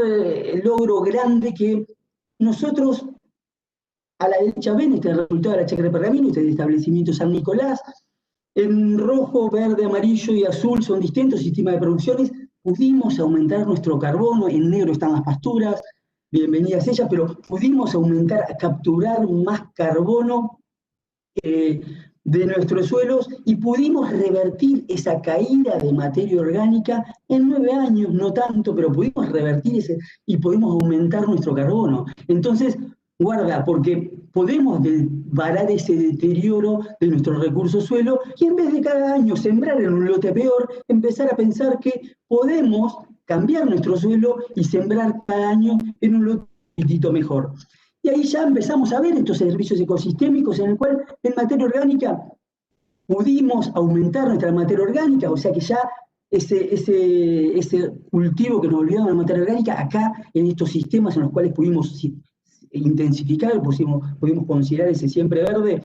logro grande que nosotros, a la derecha ven este resultado de la Chacra de Pergamino, este establecimiento San Nicolás, en rojo, verde, amarillo y azul son distintos sistemas de producciones, pudimos aumentar nuestro carbono, en negro están las pasturas, bienvenidas ellas, pero pudimos capturar más carbono de nuestros suelos y pudimos revertir esa caída de materia orgánica en 9 años, no tanto, pero pudimos revertir y pudimos aumentar nuestro carbono. Entonces, guarda, porque podemos varar ese deterioro de nuestro recurso suelo y en vez de cada año sembrar en un lote peor, empezar a pensar que podemos cambiar nuestro suelo y sembrar cada año en un lote un poquitito mejor. Y ahí ya empezamos a ver estos servicios ecosistémicos en el cual en materia orgánica pudimos aumentar nuestra materia orgánica, o sea que ya ese cultivo que nos olvidamos de la materia orgánica, acá en estos sistemas en los cuales pudimos intensificar, pudimos considerar ese siempre verde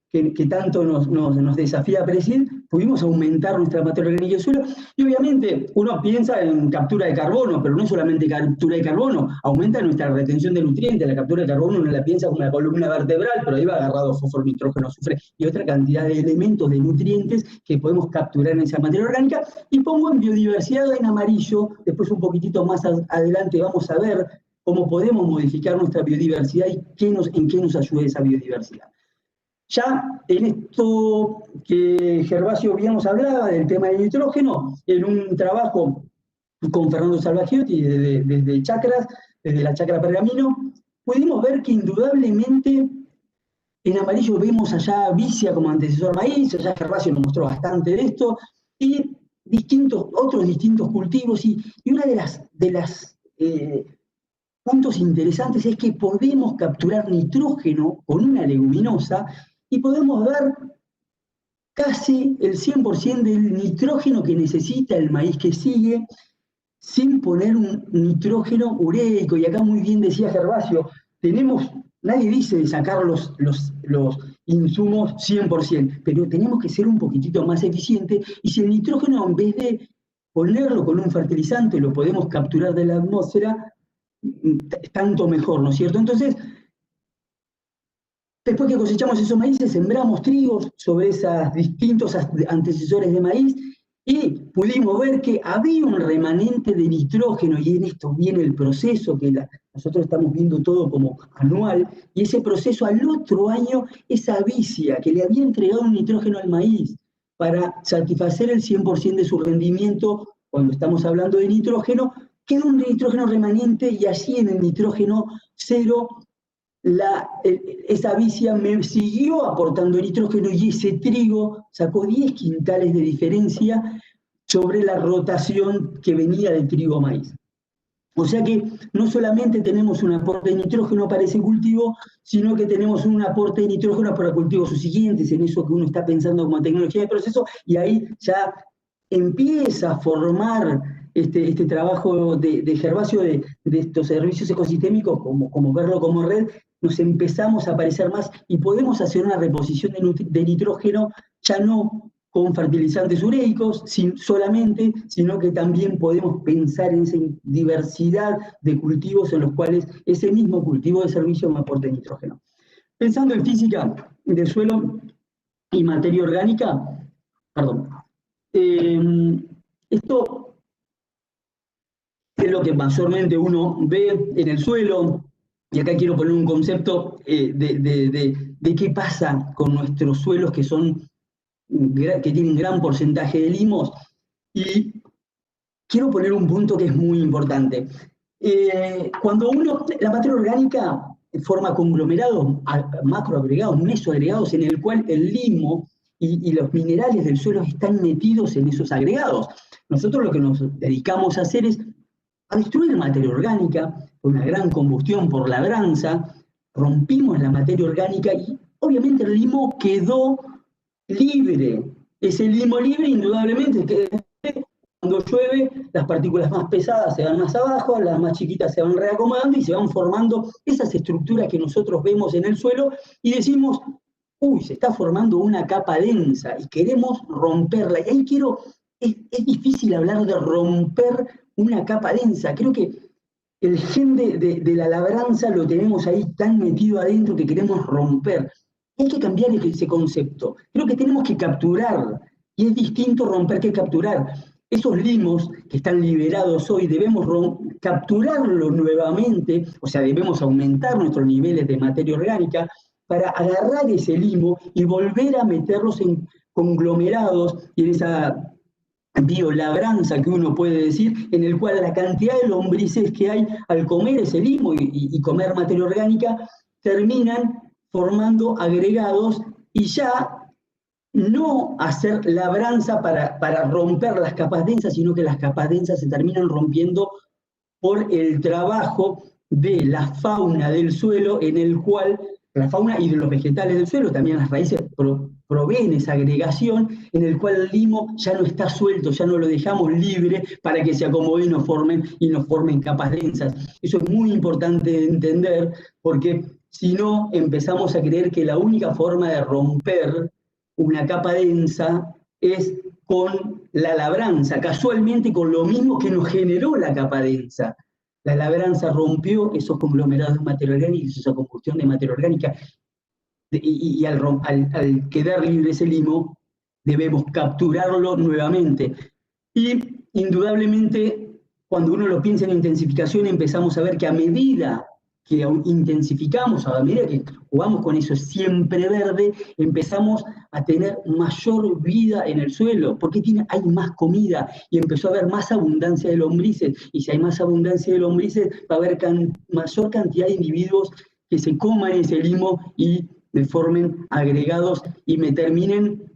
que tanto nos desafía a presidir, pudimos aumentar nuestra materia orgánica del suelo, y obviamente uno piensa en captura de carbono, pero no solamente captura de carbono, aumenta nuestra retención de nutrientes. La captura de carbono uno la piensa como una columna vertebral, pero ahí va agarrado fósforo, nitrógeno, azufre y otra cantidad de elementos, de nutrientes que podemos capturar en esa materia orgánica, y pongo en biodiversidad en amarillo, después un poquitito más adelante vamos a ver cómo podemos modificar nuestra biodiversidad y en qué nos ayuda esa biodiversidad. Ya en esto que Gervasio bien nos hablaba del tema del nitrógeno, en un trabajo con Fernando Salvagiotti desde Chacras, desde la Chacra Pergamino, pudimos ver que indudablemente en amarillo vemos allá Vicia como antecesor maíz, allá Gervasio nos mostró bastante de esto, y otros distintos cultivos, y uno de las puntos interesantes es que podemos capturar nitrógeno con una leguminosa y podemos dar casi el 100% del nitrógeno que necesita el maíz que sigue, sin poner un nitrógeno ureico. Y acá muy bien decía Gervasio, nadie dice de sacar los insumos 100%, pero tenemos que ser un poquitito más eficientes, y si el nitrógeno en vez de ponerlo con un fertilizante lo podemos capturar de la atmósfera, tanto mejor, ¿no es cierto? Entonces, después que cosechamos esos maíces, sembramos trigos sobre esos distintos antecesores de maíz y pudimos ver que había un remanente de nitrógeno, y en esto viene el proceso que nosotros estamos viendo todo como anual, y ese proceso al otro año, esa vicia que le había entregado un nitrógeno al maíz para satisfacer el 100% de su rendimiento, cuando estamos hablando de nitrógeno, quedó un nitrógeno remanente, y allí en el nitrógeno cero, esa vicia me siguió aportando nitrógeno, y ese trigo sacó 10 quintales de diferencia sobre la rotación que venía del trigo maíz. O sea que no solamente tenemos un aporte de nitrógeno para ese cultivo, sino que tenemos un aporte de nitrógeno para cultivos subsiguientes, en eso que uno está pensando como tecnología de proceso, y ahí ya empieza a formar este trabajo de Gervasio de estos servicios ecosistémicos, como verlo como red, nos empezamos a parecer más y podemos hacer una reposición de nitrógeno ya no con fertilizantes ureicos solamente, sino que también podemos pensar en esa diversidad de cultivos en los cuales ese mismo cultivo de servicio me aporte nitrógeno. Pensando en física del suelo y materia orgánica, esto es lo que mayormente uno ve en el suelo, y acá quiero poner un concepto de qué pasa con nuestros suelos que tienen gran porcentaje de limos, Y quiero poner un punto que es muy importante. Cuando la materia orgánica forma conglomerados, macroagregados, mesoagregados, en el cual el limo y los minerales del suelo están metidos en esos agregados. Nosotros lo que nos dedicamos a hacer es a destruir materia orgánica por una gran combustión, por labranza, rompimos la materia orgánica y obviamente el limo quedó libre. Ese limo libre indudablemente que cuando llueve las partículas más pesadas se van más abajo, las más chiquitas se van reacomodando y se van formando esas estructuras que nosotros vemos en el suelo y decimos, uy, se está formando una capa densa y queremos romperla. Y ahí es difícil hablar de romper una capa densa. Creo que el gen de la labranza lo tenemos ahí tan metido adentro que queremos romper. Hay que cambiar ese concepto. Creo que tenemos que capturar, y es distinto romper que capturar. Esos limos que están liberados hoy debemos capturarlos nuevamente, o sea, debemos aumentar nuestros niveles de materia orgánica para agarrar ese limo y volver a meterlos en conglomerados y en esa biolabranza que uno puede decir, en el cual la cantidad de lombrices que hay al comer ese limo y comer materia orgánica terminan formando agregados y ya no hacer labranza para romper las capas densas, sino que las capas densas se terminan rompiendo por el trabajo de la fauna del suelo, en el cual la fauna y de los vegetales del suelo, también las raíces proveen esa agregación, en el cual el limo ya no está suelto, ya no lo dejamos libre para que se acomode y nos formen capas densas. Eso es muy importante de entender, porque si no empezamos a creer que la única forma de romper una capa densa es con la labranza, casualmente con lo mismo que nos generó la capa densa. La labranza rompió esos conglomerados de materia orgánica, esa combustión de materia orgánica, y al quedar libre ese limo, debemos capturarlo nuevamente. Y indudablemente, cuando uno lo piensa en intensificación, empezamos a ver que a medida que intensificamos, a medida que jugamos con eso siempre verde, empezamos a tener mayor vida en el suelo, porque hay más comida y empezó a haber más abundancia de lombrices, y si hay más abundancia de lombrices va a haber mayor cantidad de individuos que se coman ese limo y me formen agregados y me terminen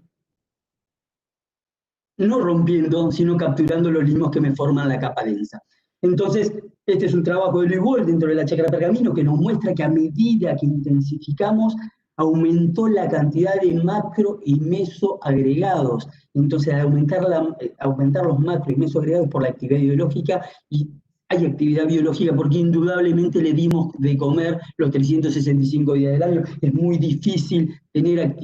no rompiendo, sino capturando los limos que me forman la capa densa. Entonces, este es un trabajo de Luis Boll dentro de la chacra Pergamino que nos muestra que a medida que intensificamos, aumentó la cantidad de macro y mesoagregados. Entonces, al aumentar los macro y mesoagregados por la actividad biológica, y hay actividad biológica porque indudablemente le dimos de comer los 365 días del año. Es muy difícil tener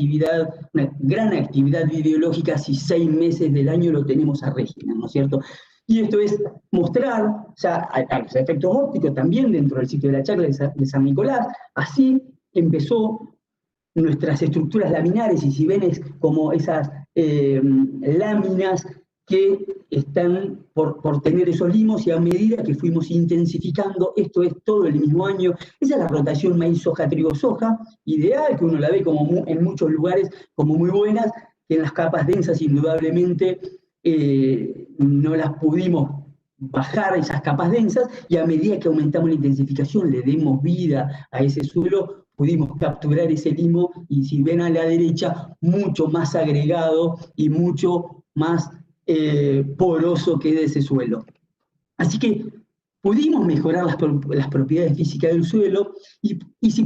una gran actividad biológica si 6 meses del año lo tenemos a régimen, ¿no es cierto? Y esto es mostrar, ya a los efectos ópticos también dentro del sitio de la chacra de San Nicolás. Así empezó nuestras estructuras laminares, y si ven es como esas láminas que están por tener esos limos, y a medida que fuimos intensificando, esto es todo el mismo año, esa es la rotación maíz, soja, trigo, soja, ideal, que uno la ve como en muchos lugares como muy buenas, que en las capas densas indudablemente no las pudimos bajar esas capas densas, y a medida que aumentamos la intensificación, le demos vida a ese suelo, pudimos capturar ese limo, y si ven a la derecha, mucho más agregado y mucho más poroso queda ese suelo. Así que pudimos mejorar las propiedades físicas del suelo, y si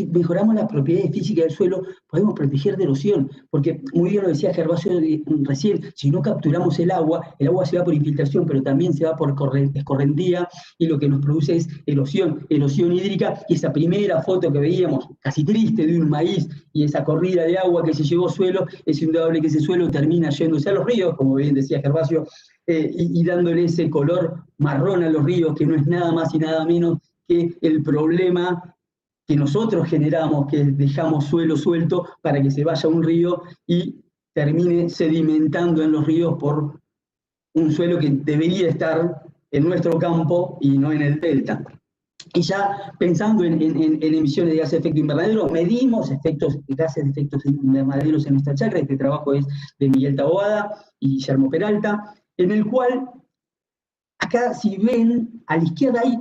mejoramos las propiedades físicas del suelo, podemos proteger de erosión, porque muy bien lo decía Gervasio recién, si no capturamos el agua se va por infiltración, pero también se va por escorrentía, y lo que nos produce es erosión hídrica, y esa primera foto que veíamos, casi triste, de un maíz, y esa corrida de agua que se llevó suelo, es indudable que ese suelo termina yéndose a los ríos, como bien decía Gervasio, y dándole ese color marrón a los ríos, que no es nada más y nada menos que el problema que nosotros generamos, que dejamos suelo suelto para que se vaya a un río y termine sedimentando en los ríos por un suelo que debería estar en nuestro campo y no en el delta. Y ya pensando en emisiones de gases de efecto invernadero, medimos gases de efecto invernaderos en esta chacra. Este trabajo es de Miguel Taboada y Guillermo Peralta. en el cual, acá si ven, a la izquierda hay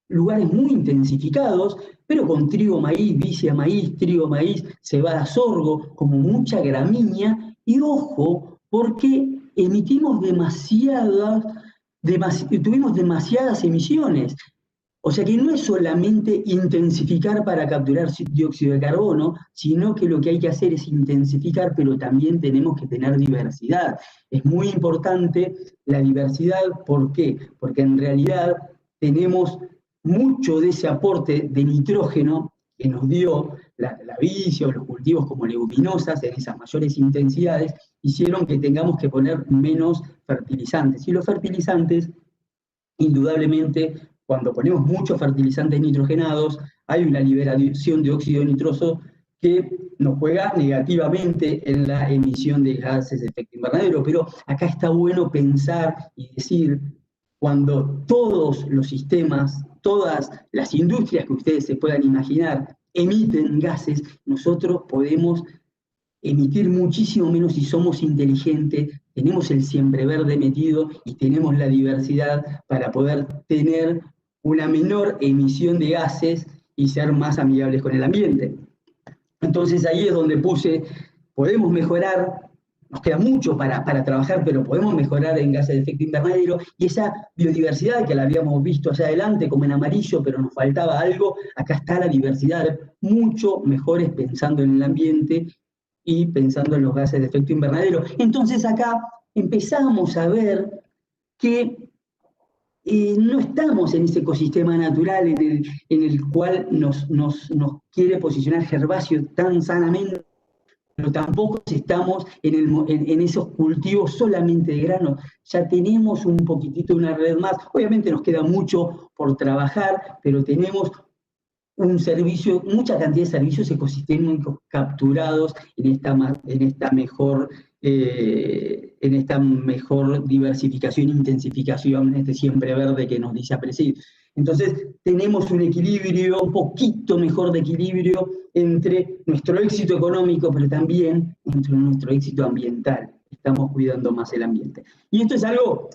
lugares muy intensificados, pero con trigo, maíz, vicia, maíz, trigo, maíz, cebada, sorgo, como mucha gramínea, y ojo, porque tuvimos demasiadas emisiones. O sea que no es solamente intensificar para capturar dióxido de carbono, sino que lo que hay que hacer es intensificar, pero también tenemos que tener diversidad. Es muy importante la diversidad, ¿por qué? Porque en realidad tenemos mucho de ese aporte de nitrógeno que nos dio la vicia o los cultivos como leguminosas en esas mayores intensidades, hicieron que tengamos que poner menos fertilizantes. Y los fertilizantes, indudablemente, cuando ponemos muchos fertilizantes nitrogenados, hay una liberación de óxido nitroso que nos juega negativamente en la emisión de gases de efecto invernadero. Pero acá está bueno pensar y decir, cuando todos los sistemas, todas las industrias que ustedes se puedan imaginar emiten gases, nosotros podemos emitir muchísimo menos si somos inteligentes, tenemos el siempre verde metido y tenemos la diversidad para poder tener una menor emisión de gases y ser más amigables con el ambiente. Entonces ahí es donde puse, podemos mejorar, nos queda mucho para trabajar, pero podemos mejorar en gases de efecto invernadero, y esa biodiversidad que la habíamos visto allá adelante como en amarillo, pero nos faltaba algo, acá está la diversidad, mucho mejores pensando en el ambiente y pensando en los gases de efecto invernadero. Entonces acá empezamos a ver que no estamos en ese ecosistema natural en el cual nos quiere posicionar Gervasio tan sanamente, pero tampoco estamos en esos cultivos solamente de grano. Ya tenemos un poquitito una red más. Obviamente nos queda mucho por trabajar, pero tenemos un servicio, mucha cantidad de servicios ecosistémicos capturados en esta mejor diversificación e intensificación, en este siempre verde que nos dice APRESID. Entonces, tenemos un equilibrio, un poquito mejor de equilibrio entre nuestro éxito económico, pero también entre nuestro éxito ambiental. Estamos cuidando más el ambiente. Y esto es algo,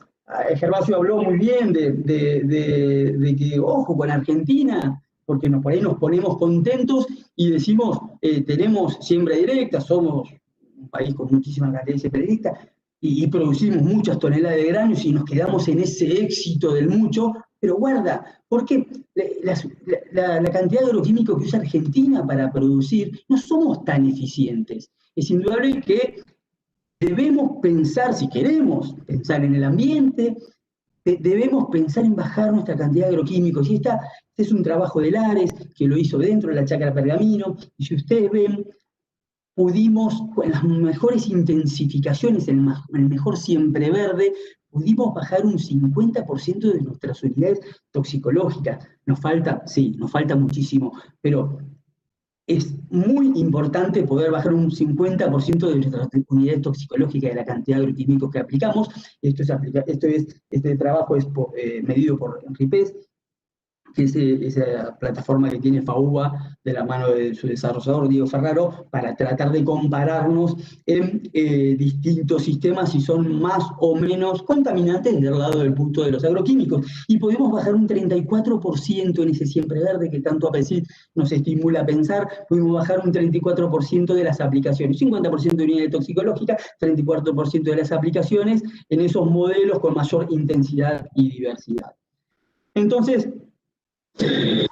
Gervasio habló muy bien de que, ojo, con Argentina, porque por ahí nos ponemos contentos y decimos, tenemos siembra directa, somos un país con muchísima cantidad de siembra directa, y producimos muchas toneladas de granos y nos quedamos en ese éxito del mucho, pero guarda, porque la cantidad de agroquímicos que usa Argentina para producir, no somos tan eficientes. Es indudable que debemos pensar, si queremos pensar en el ambiente, debemos pensar en bajar nuestra cantidad de agroquímicos. Y este es un trabajo de Lares, que lo hizo dentro de la Chácara Pergamino, y si ustedes ven, pudimos, con las mejores intensificaciones, en el mejor siempre verde, pudimos bajar un 50% de nuestras unidades toxicológicas. Nos falta, sí, nos falta muchísimo, pero es muy importante poder bajar un 50% de nuestras unidades toxicológicas de la cantidad de agroquímicos que aplicamos. Este trabajo es medido por RIPES, que es esa plataforma que tiene FAUBA de la mano de su desarrollador Diego Ferraro, para tratar de compararnos en distintos sistemas si son más o menos contaminantes del lado del punto de los agroquímicos. Y podemos bajar un 34% en ese siempre verde que tanto APRESID nos estimula a pensar, pudimos bajar un 34% de las aplicaciones, 50% de unidades toxicológicas, 34% de las aplicaciones en esos modelos con mayor intensidad y diversidad. Entonces,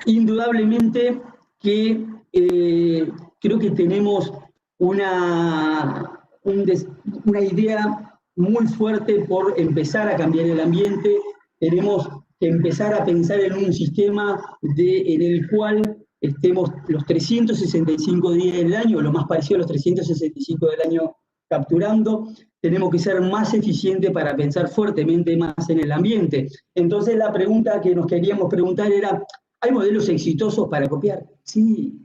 indudablemente que creo que tenemos una idea muy fuerte por empezar a cambiar el ambiente. Tenemos que empezar a pensar en un sistema en el cual estemos los 365 días del año, lo más parecido a los 365 del año capturando. Tenemos que ser más eficientes para pensar fuertemente más en el ambiente. Entonces la pregunta que nos queríamos preguntar era, ¿hay modelos exitosos para copiar? Sí,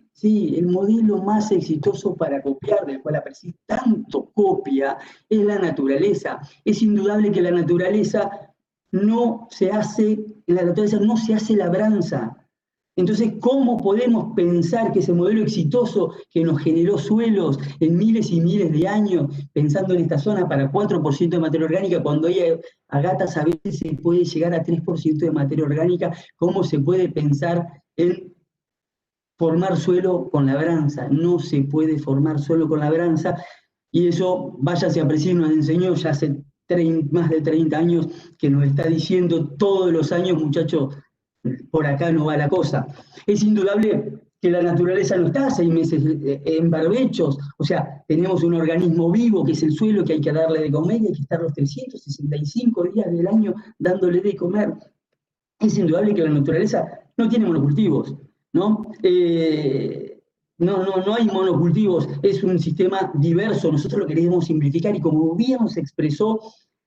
el modelo más exitoso para copiar, del cual APRESID tanto copia, es la naturaleza. Es indudable que la naturaleza no se hace labranza. Entonces, ¿cómo podemos pensar que ese modelo exitoso que nos generó suelos en miles y miles de años, pensando en esta zona para 4% de materia orgánica, cuando hay agatas a veces se puede llegar a 3% de materia orgánica, cómo se puede pensar en formar suelo con labranza? No se puede formar suelo con labranza, y eso, váyase a Presid, nos enseñó ya hace más de 30 años, que nos está diciendo todos los años, muchachos, por acá no va la cosa. Es indudable que la naturaleza no está 6 meses en barbechos, o sea, tenemos un organismo vivo que es el suelo, que hay que darle de comer y hay que estar los 365 días del año dándole de comer. Es indudable que la naturaleza no tiene monocultivos, ¿no? No hay monocultivos, es un sistema diverso, nosotros lo queremos simplificar y como bien nos expresó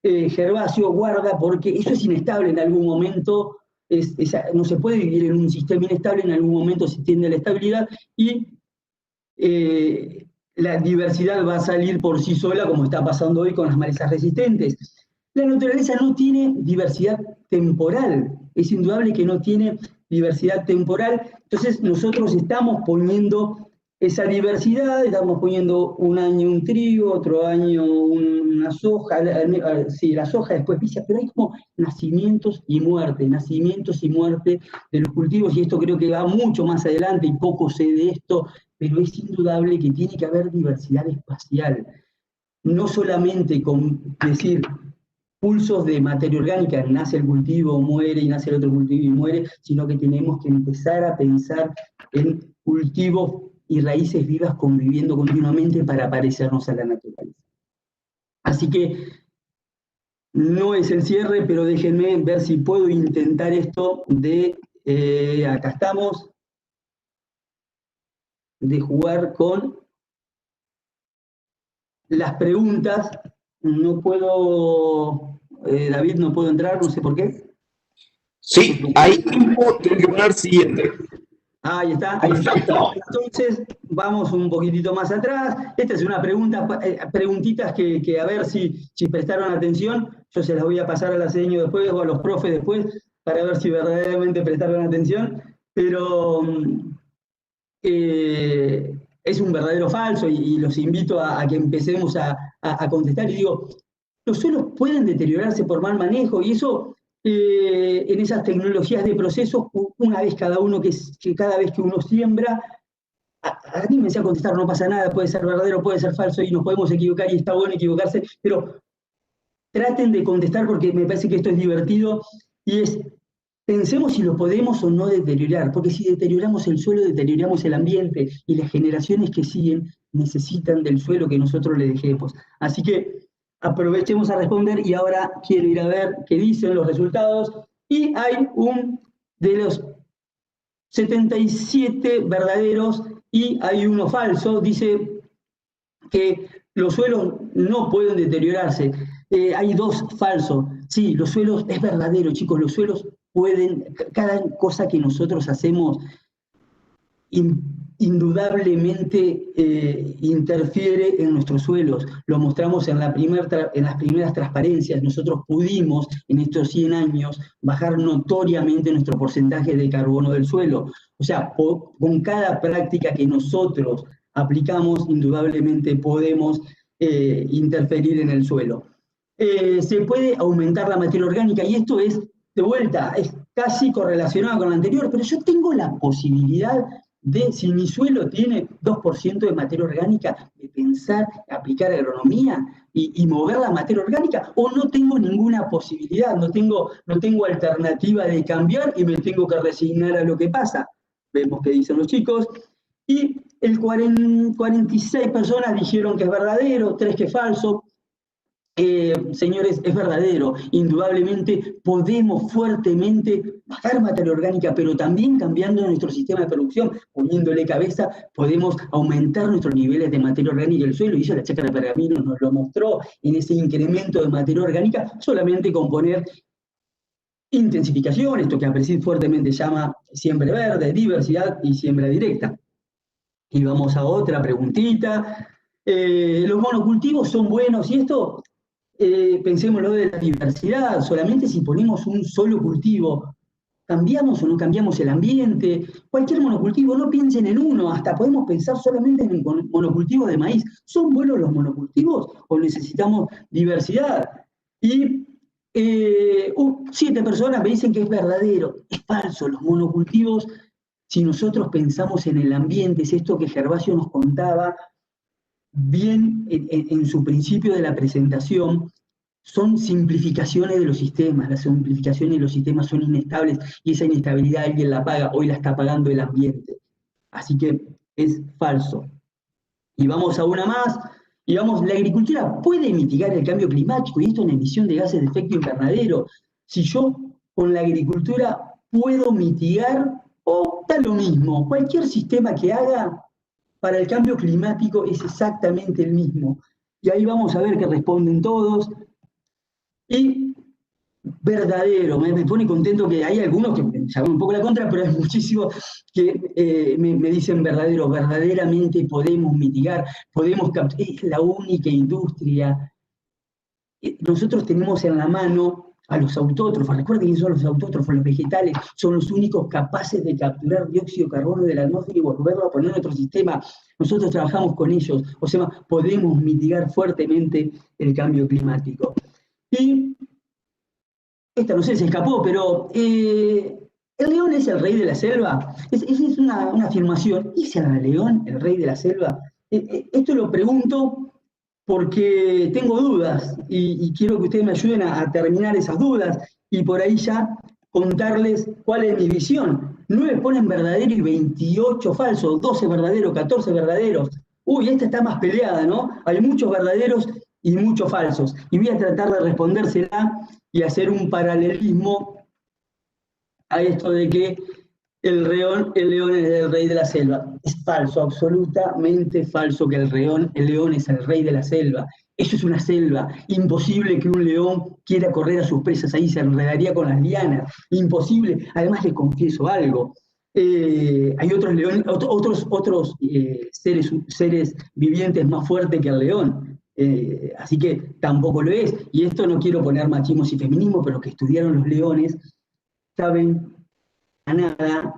Gervasio, guarda, porque eso es inestable en algún momento. No se puede vivir en un sistema inestable, en algún momento se tiende a la estabilidad y la diversidad va a salir por sí sola, como está pasando hoy con las malezas resistentes. La naturaleza no tiene diversidad temporal, es indudable que no tiene diversidad temporal, entonces nosotros estamos poniendo esa diversidad, estamos poniendo un año un trigo, otro año una soja, sí, la soja después pisa, pero hay como nacimientos y muerte de los cultivos, y esto creo que va mucho más adelante y poco sé de esto, pero es indudable que tiene que haber diversidad espacial, no solamente con decir pulsos de materia orgánica, nace el cultivo, muere, y nace el otro cultivo y muere, sino que tenemos que empezar a pensar en cultivos y raíces vivas conviviendo continuamente para parecernos a la naturaleza. Así que no es el cierre, pero déjenme ver si puedo intentar esto de, acá estamos, de jugar con las preguntas. No puedo, David, no puedo entrar, no sé por qué. Sí, ahí mismo tengo que poner siguiente. Ahí está. Entonces, vamos un poquitito más atrás. Esta es una pregunta, preguntitas que a ver si prestaron atención. Yo se las voy a pasar a la seño después o a los profes después para ver si verdaderamente prestaron atención. Pero es un verdadero falso y los invito a que empecemos a contestar. Y digo, los suelos pueden deteriorarse por mal manejo y eso... en esas tecnologías de procesos, una vez cada uno, que cada vez que uno siembra, anímense a contestar, no pasa nada, puede ser verdadero, puede ser falso y nos podemos equivocar y está bueno equivocarse, pero traten de contestar porque me parece que esto es divertido y es, pensemos si lo podemos o no deteriorar, porque si deterioramos el suelo, deterioramos el ambiente y las generaciones que siguen necesitan del suelo que nosotros le dejemos. Así que aprovechemos a responder y ahora quiero ir a ver qué dicen los resultados. Y hay de los 77 verdaderos y hay uno falso. Dice que los suelos no pueden deteriorarse. Hay 2 falsos. Sí, los suelos, es verdadero, chicos, los suelos pueden, cada cosa que nosotros hacemos indudablemente interfiere en nuestros suelos. Lo mostramos en las primeras transparencias. Nosotros pudimos en estos 100 años bajar notoriamente nuestro porcentaje de carbono del suelo. O sea, con cada práctica que nosotros aplicamos, indudablemente podemos interferir en el suelo. Se puede aumentar la materia orgánica y esto es, de vuelta, es casi correlacionado con lo anterior, pero yo tengo la posibilidad de, si mi suelo tiene 2% de materia orgánica, de pensar, aplicar agronomía y mover la materia orgánica, o no tengo ninguna posibilidad, no tengo alternativa de cambiar y me tengo que resignar a lo que pasa. Vemos qué dicen los chicos. Y 46 personas dijeron que es verdadero, 3 que es falso. Señores, es verdadero, indudablemente podemos fuertemente bajar materia orgánica, pero también cambiando nuestro sistema de producción, poniéndole cabeza, podemos aumentar nuestros niveles de materia orgánica en el suelo, y eso la Chácara de Pergamino nos lo mostró en ese incremento de materia orgánica, solamente con poner intensificación, esto que a Presid fuertemente llama siembra verde, diversidad y siembra directa. Y vamos a otra preguntita. ¿Los monocultivos son buenos? Y esto... pensemos lo de la diversidad, solamente si ponemos un solo cultivo ¿Cambiamos o no cambiamos el ambiente? Cualquier monocultivo, no piensen en uno, hasta podemos pensar solamente en el monocultivo de maíz. ¿Son buenos los monocultivos o necesitamos diversidad? Y 7 personas me dicen que es verdadero. Es falso, los monocultivos, si nosotros pensamos en el ambiente, es esto que Gervasio nos contaba bien en su principio de la presentación, son simplificaciones de los sistemas. Las simplificaciones de los sistemas son inestables y esa inestabilidad alguien la paga, hoy la está pagando el ambiente. Así que es falso. Y vamos a una más, y vamos, la agricultura puede mitigar el cambio climático y esto en emisión de gases de efecto invernadero. Si yo con la agricultura puedo mitigar, o da lo mismo, cualquier sistema que haga para el cambio climático es exactamente el mismo. Y ahí vamos a ver que responden todos. Y verdadero, me pone contento que hay algunos que me llaman un poco la contra, pero hay muchísimos que me dicen verdadero, verdaderamente podemos mitigar, podemos captar, es la única industria. Nosotros tenemos en la mano a los autótrofos, recuerden que son los autótrofos, los vegetales, son los únicos capaces de capturar dióxido de carbono de la atmósfera y volverlo a poner en nuestro sistema. Nosotros trabajamos con ellos, o sea, podemos mitigar fuertemente el cambio climático. Y esta no sé, se escapó, pero ¿el león es el rey de la selva? Esa es una afirmación. ¿Es el león el rey de la selva? Esto lo pregunto porque tengo dudas y quiero que ustedes me ayuden a terminar esas dudas y por ahí ya contarles cuál es mi visión. 9 ponen verdadero y 28 falsos, 12 verdaderos, 14 verdaderos. Uy, esta está más peleada, ¿no? Hay muchos verdaderos y muchos falsos. Y voy a tratar de respondérsela y hacer un paralelismo a esto de que el león es el rey de la selva. Es falso, absolutamente falso que el león es el rey de la selva. Eso es una selva. Imposible que un león quiera correr a sus presas, ahí se enredaría con las lianas. Imposible. Además les confieso algo. Hay otros leones, otros seres vivientes más fuertes que el león. Así que tampoco lo es. Y esto no quiero poner machismos y feminismo, pero los que estudiaron los leones saben a nada.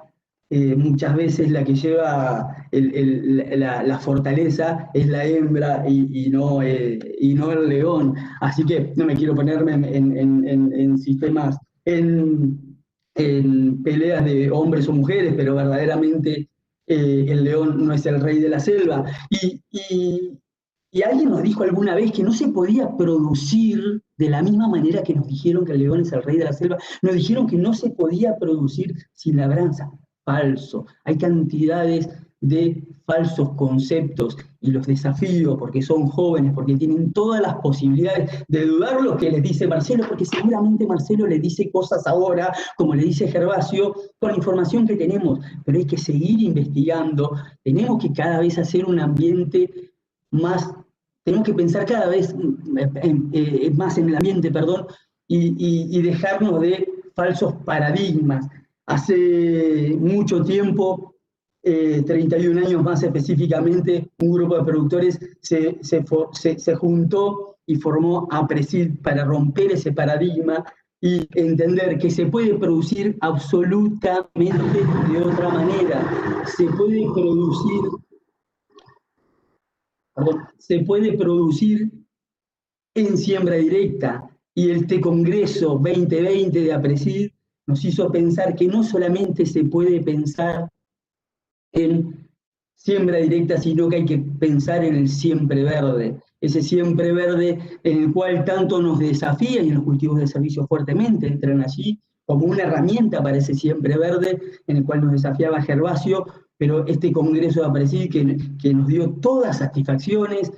Muchas veces la que lleva la fortaleza es la hembra y no el león. Así que no me quiero ponerme en sistemas, en peleas de hombres o mujeres, pero verdaderamente el león no es el rey de la selva. Y alguien nos dijo alguna vez que no se podía producir de la misma manera que nos dijeron que el león es el rey de la selva, nos dijeron que no se podía producir sin labranza. Falso. Hay cantidades de falsos conceptos y los desafío porque son jóvenes, porque tienen todas las posibilidades de dudar lo que les dice Marcelo, porque seguramente Marcelo les dice cosas ahora, como le dice Gervasio, con la información que tenemos, pero hay que seguir investigando, tenemos que cada vez hacer un ambiente más, tenemos que pensar cada vez más en el ambiente, perdón, y dejarnos de falsos paradigmas. Hace mucho tiempo, 31 años más específicamente, un grupo de productores se juntó y formó APRESID para romper ese paradigma y entender que se puede producir absolutamente de otra manera. Se puede producir en siembra directa. Y este Congreso 2020 de APRESID nos hizo pensar que no solamente se puede pensar en siembra directa, sino que hay que pensar en el siempre verde. Ese siempre verde en el cual tanto nos desafía y en los cultivos de servicio fuertemente entran allí como una herramienta para ese siempre verde en el cual nos desafiaba Gervasio, pero este Congreso de APRESID que nos dio todas satisfacciones,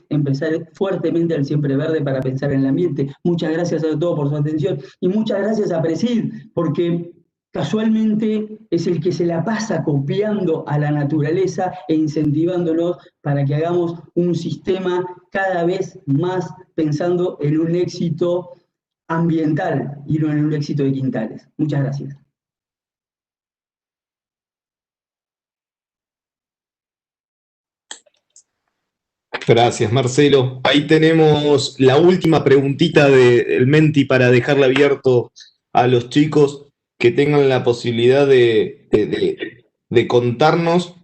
empezar fuertemente al siempre verde para pensar en el ambiente. Muchas gracias a todos por su atención y muchas gracias a APRESID, porque casualmente es el que se la pasa copiando a la naturaleza e incentivándonos para que hagamos un sistema cada vez más pensando en un éxito ambiental y no en un éxito de quintales. Muchas gracias. Gracias, Marcelo. Ahí tenemos la última preguntita del Menti para dejarle abierto a los chicos que tengan la posibilidad de contarnos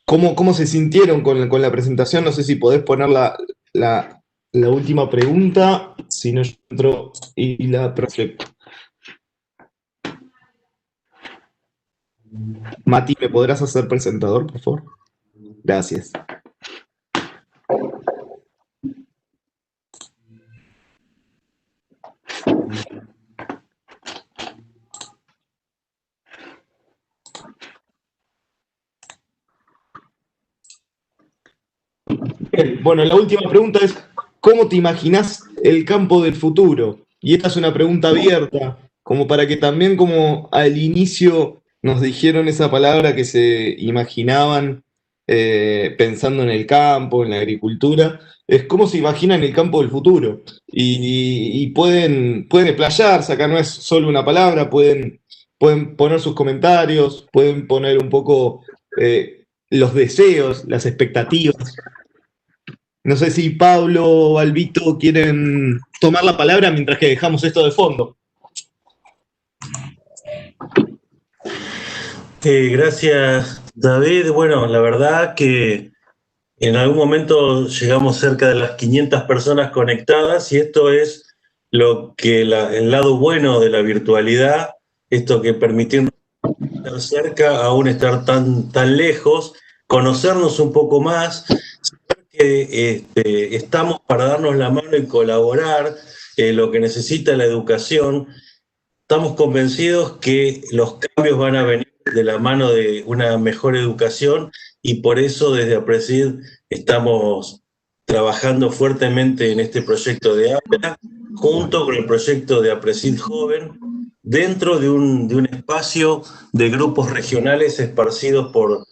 cómo se sintieron con la presentación. No sé si podés poner la última pregunta, si no yo entro y la perfecto. Mati, ¿me podrás hacer presentador, por favor? Gracias. Bien, bueno, la última pregunta es, ¿cómo te imaginás el campo del futuro? Y esta es una pregunta abierta, como para que también como al inicio nos dijeron esa palabra que se imaginaban pensando en el campo, en la agricultura, es cómo se imaginan el campo del futuro. Y pueden explayarse, acá no es solo una palabra, pueden poner sus comentarios, pueden poner un poco los deseos, las expectativas. No sé si Pablo o Albito quieren tomar la palabra mientras que dejamos esto de fondo. Gracias, David. Bueno, la verdad que en algún momento llegamos cerca de las 500 personas conectadas y esto es lo que el lado bueno de la virtualidad, esto que permitirnos estar cerca, aún estar tan lejos, conocernos un poco más, saber que estamos para darnos la mano y colaborar lo que necesita la educación. Estamos convencidos que los cambios van a venir de la mano de una mejor educación y por eso desde APRESID estamos trabajando fuertemente en este proyecto de aula, junto con el proyecto de APRESID Joven, dentro de un espacio de grupos regionales esparcidos por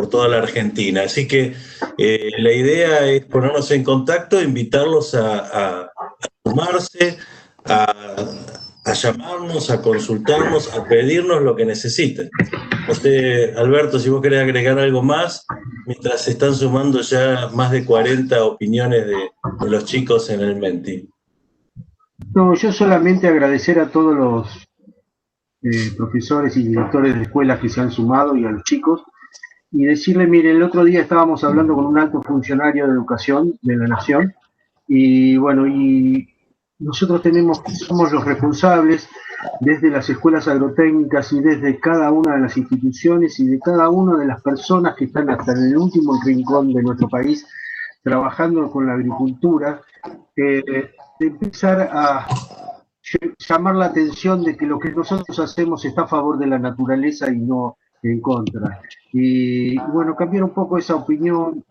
toda la Argentina. Así que la idea es ponernos en contacto, invitarlos a sumarse, a llamarnos, a consultarnos, a pedirnos lo que necesiten. No sé, Alberto, si vos querés agregar algo más, mientras se están sumando ya más de 40 opiniones de los chicos en el Menti. No, yo solamente agradecer a todos los profesores y directores de escuelas que se han sumado y a los chicos, y decirle, mire, el otro día estábamos hablando con un alto funcionario de educación de la Nación, y bueno, y nosotros somos los responsables desde las escuelas agrotécnicas y desde cada una de las instituciones y de cada una de las personas que están hasta en el último rincón de nuestro país trabajando con la agricultura, de empezar a llamar la atención de que lo que nosotros hacemos está a favor de la naturaleza y no en contra. Y bueno, cambiar un poco esa opinión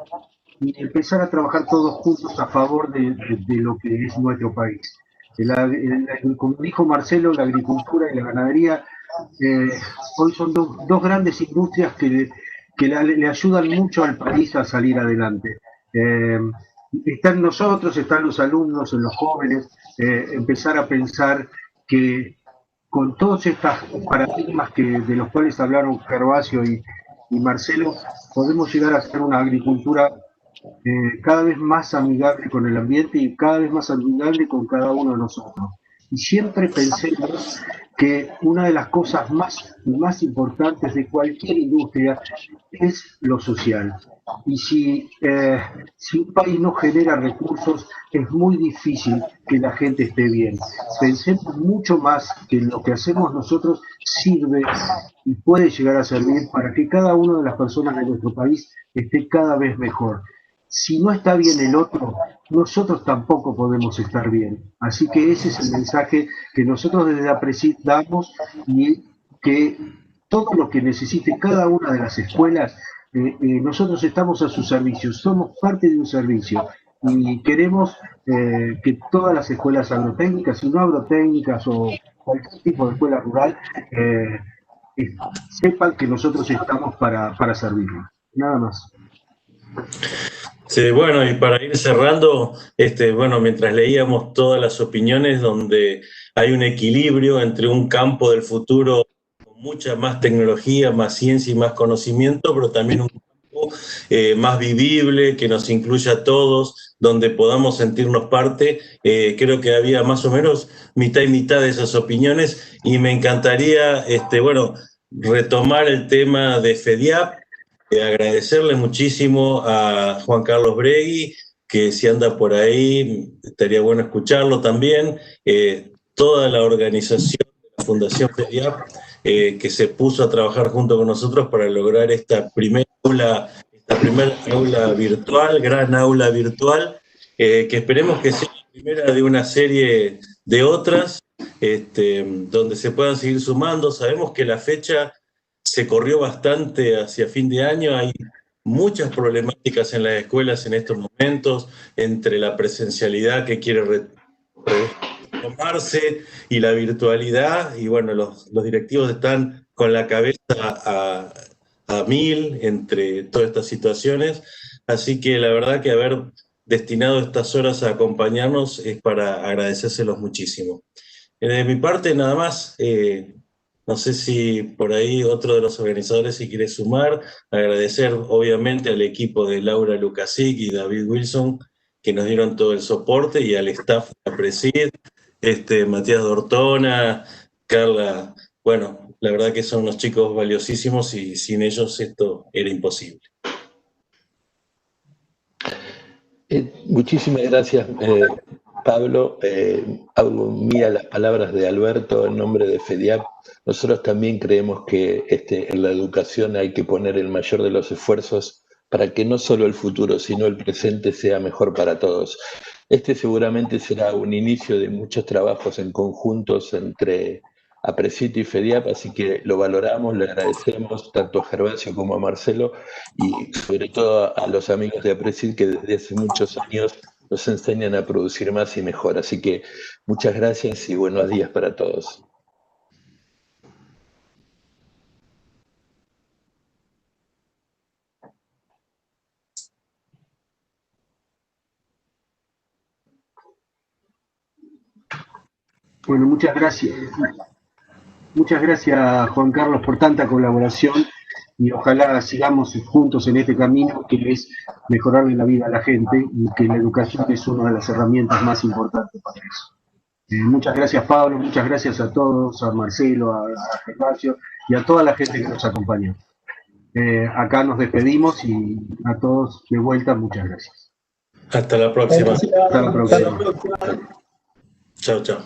y empezar a trabajar todos juntos a favor de lo que es nuestro país. Como dijo Marcelo, la agricultura y la ganadería hoy son dos grandes industrias que le ayudan mucho al país a salir adelante. Están nosotros, están los alumnos, en los jóvenes, empezar a pensar que con todos estos paradigmas de los cuales hablaron Gervasio y Marcelo, podemos llegar a hacer una agricultura cada vez más amigable con el ambiente y cada vez más amigable con cada uno de nosotros. Y siempre pensemos que una de las cosas más importantes de cualquier industria es lo social. Y si un país no genera recursos, es muy difícil que la gente esté bien. Pensemos mucho más que lo que hacemos nosotros sirve y puede llegar a servir para que cada una de las personas de nuestro país esté cada vez mejor. Si no está bien el otro, nosotros tampoco podemos estar bien. Así que ese es el mensaje que nosotros desde APRESID damos, y que todo lo que necesite cada una de las escuelas, nosotros estamos a su servicio, somos parte de un servicio y queremos que todas las escuelas agrotécnicas y no agrotécnicas o cualquier tipo de escuela rural sepan que nosotros estamos para servirlos. Nada más. Sí, bueno, y para ir cerrando, bueno, mientras leíamos todas las opiniones donde hay un equilibrio entre un campo del futuro con mucha más tecnología, más ciencia y más conocimiento, pero también un campo más vivible, que nos incluya a todos, donde podamos sentirnos parte. Creo que había más o menos mitad y mitad de esas opiniones y me encantaría, bueno, retomar el tema de FEDIAP, agradecerle muchísimo a Juan Carlos Bregui, que si anda por ahí, estaría bueno escucharlo también, toda la organización de la Fundación FEDIAP, que se puso a trabajar junto con nosotros para lograr esta primera aula virtual, gran aula virtual, que esperemos que sea la primera de una serie de otras, donde se puedan seguir sumando. Sabemos que la fecha se corrió bastante hacia fin de año, hay muchas problemáticas en las escuelas en estos momentos, entre la presencialidad que quiere retomarse y la virtualidad, y bueno, los directivos están con la cabeza a mil entre todas estas situaciones, así que la verdad que haber destinado estas horas a acompañarnos es para agradecérselos muchísimo. De mi parte nada más, no sé si por ahí otro de los organizadores si quiere sumar, agradecer obviamente al equipo de Laura Lukasic y David Wilson que nos dieron todo el soporte y al staff de APRESID, Matías Dortona, Carla, bueno, la verdad que son unos chicos valiosísimos y sin ellos esto era imposible. Muchísimas gracias, Pablo. Mira las palabras de Alberto en nombre de FEDIAP. Nosotros también creemos que en la educación hay que poner el mayor de los esfuerzos para que no solo el futuro, sino el presente sea mejor para todos. Seguramente será un inicio de muchos trabajos en conjuntos entre APRESID y FEDIAP, así que lo valoramos, le agradecemos tanto a Gervasio como a Marcelo y sobre todo a los amigos de APRESID que desde hace muchos años nos enseñan a producir más y mejor. Así que muchas gracias y buenos días para todos. Bueno, muchas gracias. Muchas gracias, Juan Carlos, por tanta colaboración y ojalá sigamos juntos en este camino que es mejorarle la vida a la gente y que la educación es una de las herramientas más importantes para eso. Muchas gracias, Pablo, muchas gracias a todos, a Marcelo, a Gervasio y a toda la gente que nos acompañó. Acá nos despedimos y a todos de vuelta, muchas gracias. Hasta la próxima. Hasta la próxima. Chao, chao.